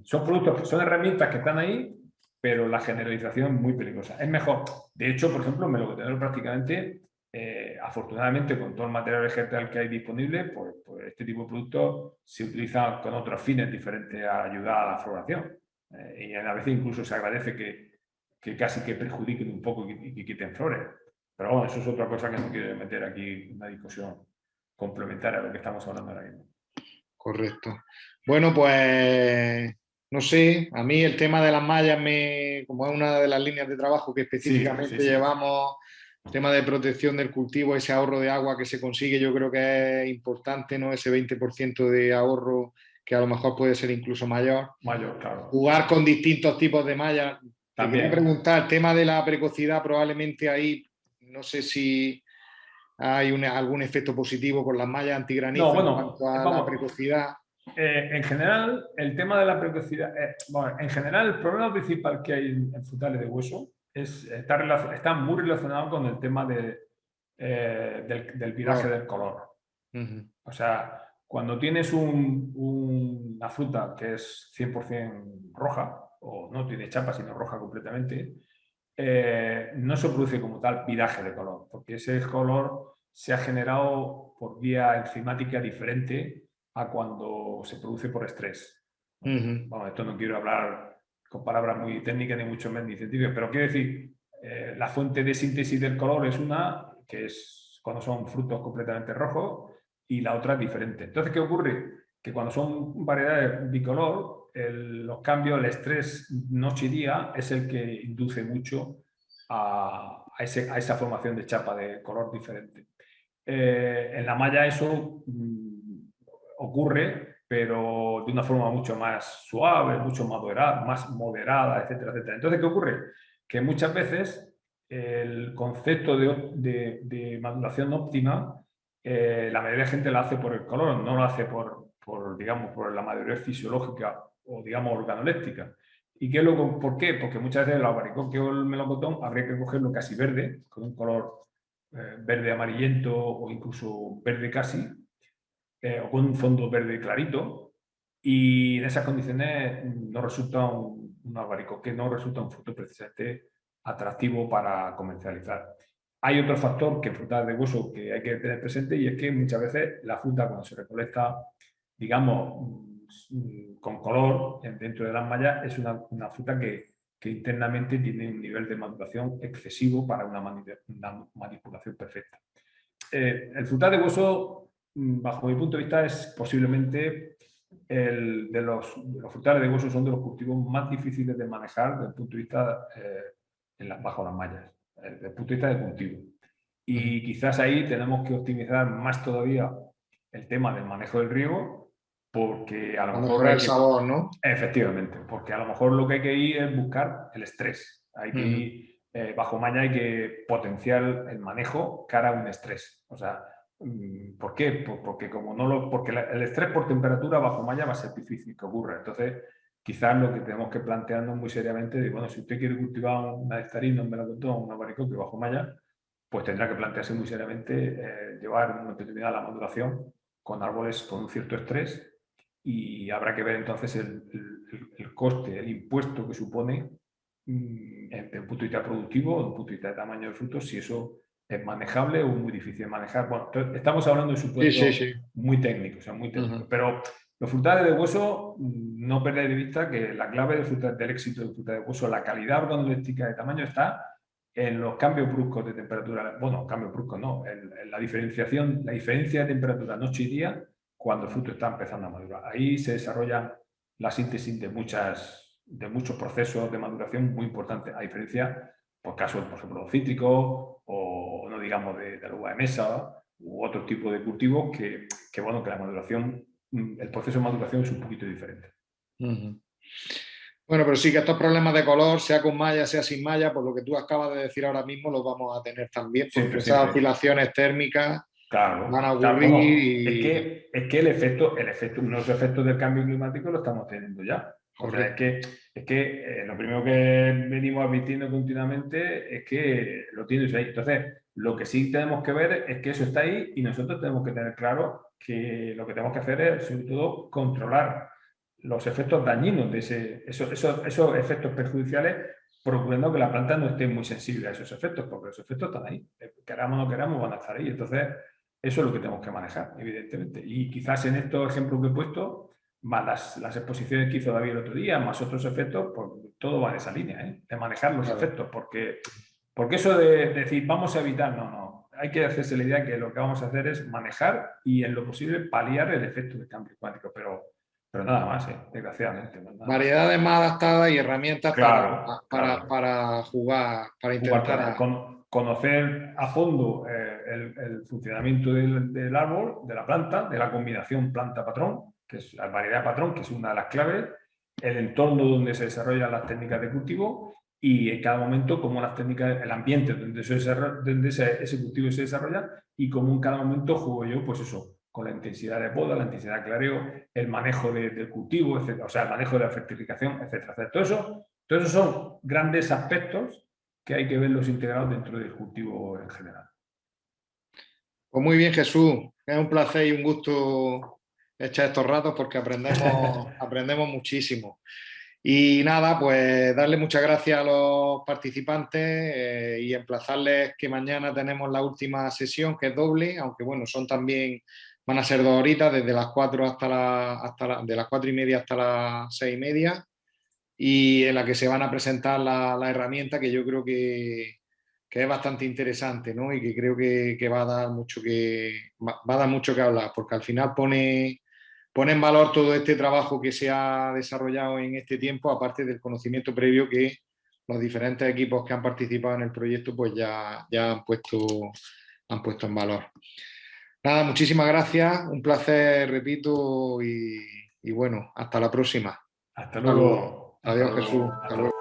son productos, son herramientas que están ahí, pero la generalización es muy peligrosa. Es mejor, de hecho, por ejemplo, me lo que tengo prácticamente, afortunadamente, con todo el material vegetal que hay disponible, pues este tipo de productos se utilizan con otros fines diferentes a ayudar a la floración. Y a veces incluso se agradece que casi que perjudiquen un poco y que quiten flores. Pero bueno, eso es otra cosa que no quiero meter aquí en una discusión complementaria a lo que estamos hablando ahora mismo. Correcto. Bueno, pues no sé, a mí el tema de las mallas, como es una de las líneas de trabajo que específicamente Sí. llevamos, el tema de protección del cultivo, ese ahorro de agua que se consigue, yo creo que es importante, ¿no? Ese 20% de ahorro que a lo mejor puede ser incluso mayor. Mayor, claro. Jugar con distintos tipos de mallas. Te quería También. preguntar, el tema de la precocidad, probablemente ahí, no sé si hay algún efecto positivo con las mallas antigranizo No, en bueno, cuanto a la vamos. precocidad. En general, el tema de la precocidad, bueno, en general, el problema principal que hay en frutales de hueso está muy relacionado con el tema del viraje del color. O sea, cuando tienes una fruta que es 100% roja, o no tiene chapa, sino roja completamente, no se produce como tal viraje de color, porque ese color se ha generado por vía enzimática diferente a cuando se produce por estrés. Bueno, esto no quiero hablar con palabras muy técnicas ni mucho menos ni científicas, pero quiero decir, la fuente de síntesis del color es una, que es cuando son frutos completamente rojos, y la otra es diferente. Entonces, ¿qué ocurre? Que cuando son variedades bicolor, los cambios, el estrés noche y día es el que induce mucho a esa formación de chapa de color diferente. En la malla eso ocurre, pero de una forma mucho más suave, mucho más moderada, etcétera, etcétera. Entonces, ¿qué ocurre? Que muchas veces el concepto de maduración óptima, la mayoría de gente la hace por el color, no lo hace digamos, por la madurez fisiológica o, digamos, organoléptica. ¿Y por qué? Porque muchas veces el albaricoque o el melocotón habría que cogerlo casi verde, con un color verde amarillento o incluso verde casi, o con un fondo verde clarito, y en esas condiciones no resulta un albaricoque, no resulta un fruto precisamente atractivo para comercializar. Hay otro factor que en frutas de hueso que hay que tener presente, y es que muchas veces la fruta, cuando se recolecta, digamos, con color dentro de las mallas, es una fruta que internamente tiene un nivel de maduración excesivo para una manipulación perfecta. El frutal de hueso, bajo mi punto de vista, es posiblemente de los frutales de hueso son de los cultivos más difíciles de manejar desde el punto de vista bajo las mallas, desde el punto de vista de cultivo. Y quizás ahí tenemos que optimizar más todavía el tema del manejo del riego, porque a lo mejor Mejorar el sabor, ¿no? Efectivamente, porque a lo mejor lo que hay que ir es buscar el estrés. Hay que ir, bajo malla hay que potenciar el manejo cara a un estrés. O sea, ¿por qué? Porque el estrés por temperatura bajo malla va a ser difícil que ocurra. Entonces, quizás lo que tenemos que plantearnos muy seriamente es, bueno, si usted quiere cultivar una nectarina, un melocotón, un albaricoque bajo malla, pues tendrá que plantearse muy seriamente llevar una determinada la maduración con árboles con un cierto estrés, y habrá que ver entonces el coste, el impuesto que supone desde un punto de vista productivo, desde un punto de vista de tamaño del fruto, si eso es manejable o muy difícil de manejar. Bueno, estamos hablando de supuestos muy técnicos, o sea, muy técnicos, pero los frutales de hueso, no perdáis de vista que la clave del éxito del frutal de hueso, la calidad organoléptica de tamaño, está en los cambios bruscos de temperatura. Bueno, cambios bruscos no, en la diferencia de temperatura noche y día cuando el fruto está empezando a madurar. Ahí se desarrolla la síntesis de muchos procesos de maduración muy importantes, a diferencia, por caso, por ejemplo, cítricos o no digamos de la uva de mesa u otro tipo de cultivos que bueno, que la maduración, el proceso de maduración es un poquito diferente. Bueno, pero sí que estos problemas de color, sea con malla, sea sin malla, por lo que tú acabas de decir ahora mismo, los vamos a tener también, porque esas oscilaciones térmicas Claro, van a claro, ocurrir bueno, y... es que el efecto, uno de los efectos del cambio climático lo estamos teniendo ya. O sea, Correcto. es que lo primero que venimos advirtiendo continuamente es que lo tienes ahí. Entonces, lo que sí tenemos que ver es que eso está ahí y nosotros tenemos que tener claro que lo que tenemos que hacer es, sobre todo, controlar los efectos dañinos de esos efectos perjudiciales, procurando que la planta no esté muy sensible a esos efectos, porque los efectos están ahí. Queramos o no queramos, van a estar ahí. Entonces, eso es lo que tenemos que manejar, evidentemente. Y quizás en estos ejemplos que he puesto, más las exposiciones que hizo David el otro día, más otros efectos, pues todo va en esa línea, ¿eh? De manejar los Claro. efectos, porque eso de decir vamos a evitar, no, no. Hay que hacerse la idea que lo que vamos a hacer es manejar y en lo posible paliar el efecto del cambio climático, pero nada más, desgraciadamente. No, nada más. Variedades más adaptadas y herramientas Claro, claro. para jugar, para Jugar con intentar... él, conocer a fondo el funcionamiento del árbol, de la planta, de la combinación planta-patrón, que es la variedad patrón, que es una de las claves, el entorno donde se desarrollan las técnicas de cultivo y en cada momento cómo las técnicas, el ambiente donde ese cultivo se desarrolla y cómo en cada momento juego yo, pues eso, con la intensidad de poda, la intensidad de clareo, el manejo del cultivo, etcétera, o sea, el manejo de la fertilización, etcétera, etcétera. Todo eso son grandes aspectos que hay que verlos integrados dentro del cultivo en general. Pues muy bien, Jesús. Es un placer y un gusto echar estos ratos porque aprendemos muchísimo. Y nada, pues darle muchas gracias a los participantes y emplazarles que mañana tenemos la última sesión, que es doble, aunque bueno, son también, van a ser 2 horitas, desde las 4 de las 4:30 hasta las 6:30, y en la que se van a presentar la herramienta que yo creo que es bastante interesante, ¿no? Y que creo que va a dar va a dar mucho que hablar, porque al final pone en valor todo este trabajo que se ha desarrollado en este tiempo, aparte del conocimiento previo que los diferentes equipos que han participado en el proyecto pues ya han puesto en valor. Nada, muchísimas gracias, un placer, repito, y bueno, hasta la próxima. Hasta Saludos. luego, hasta Adiós, Jesús. luego, Hasta hasta luego.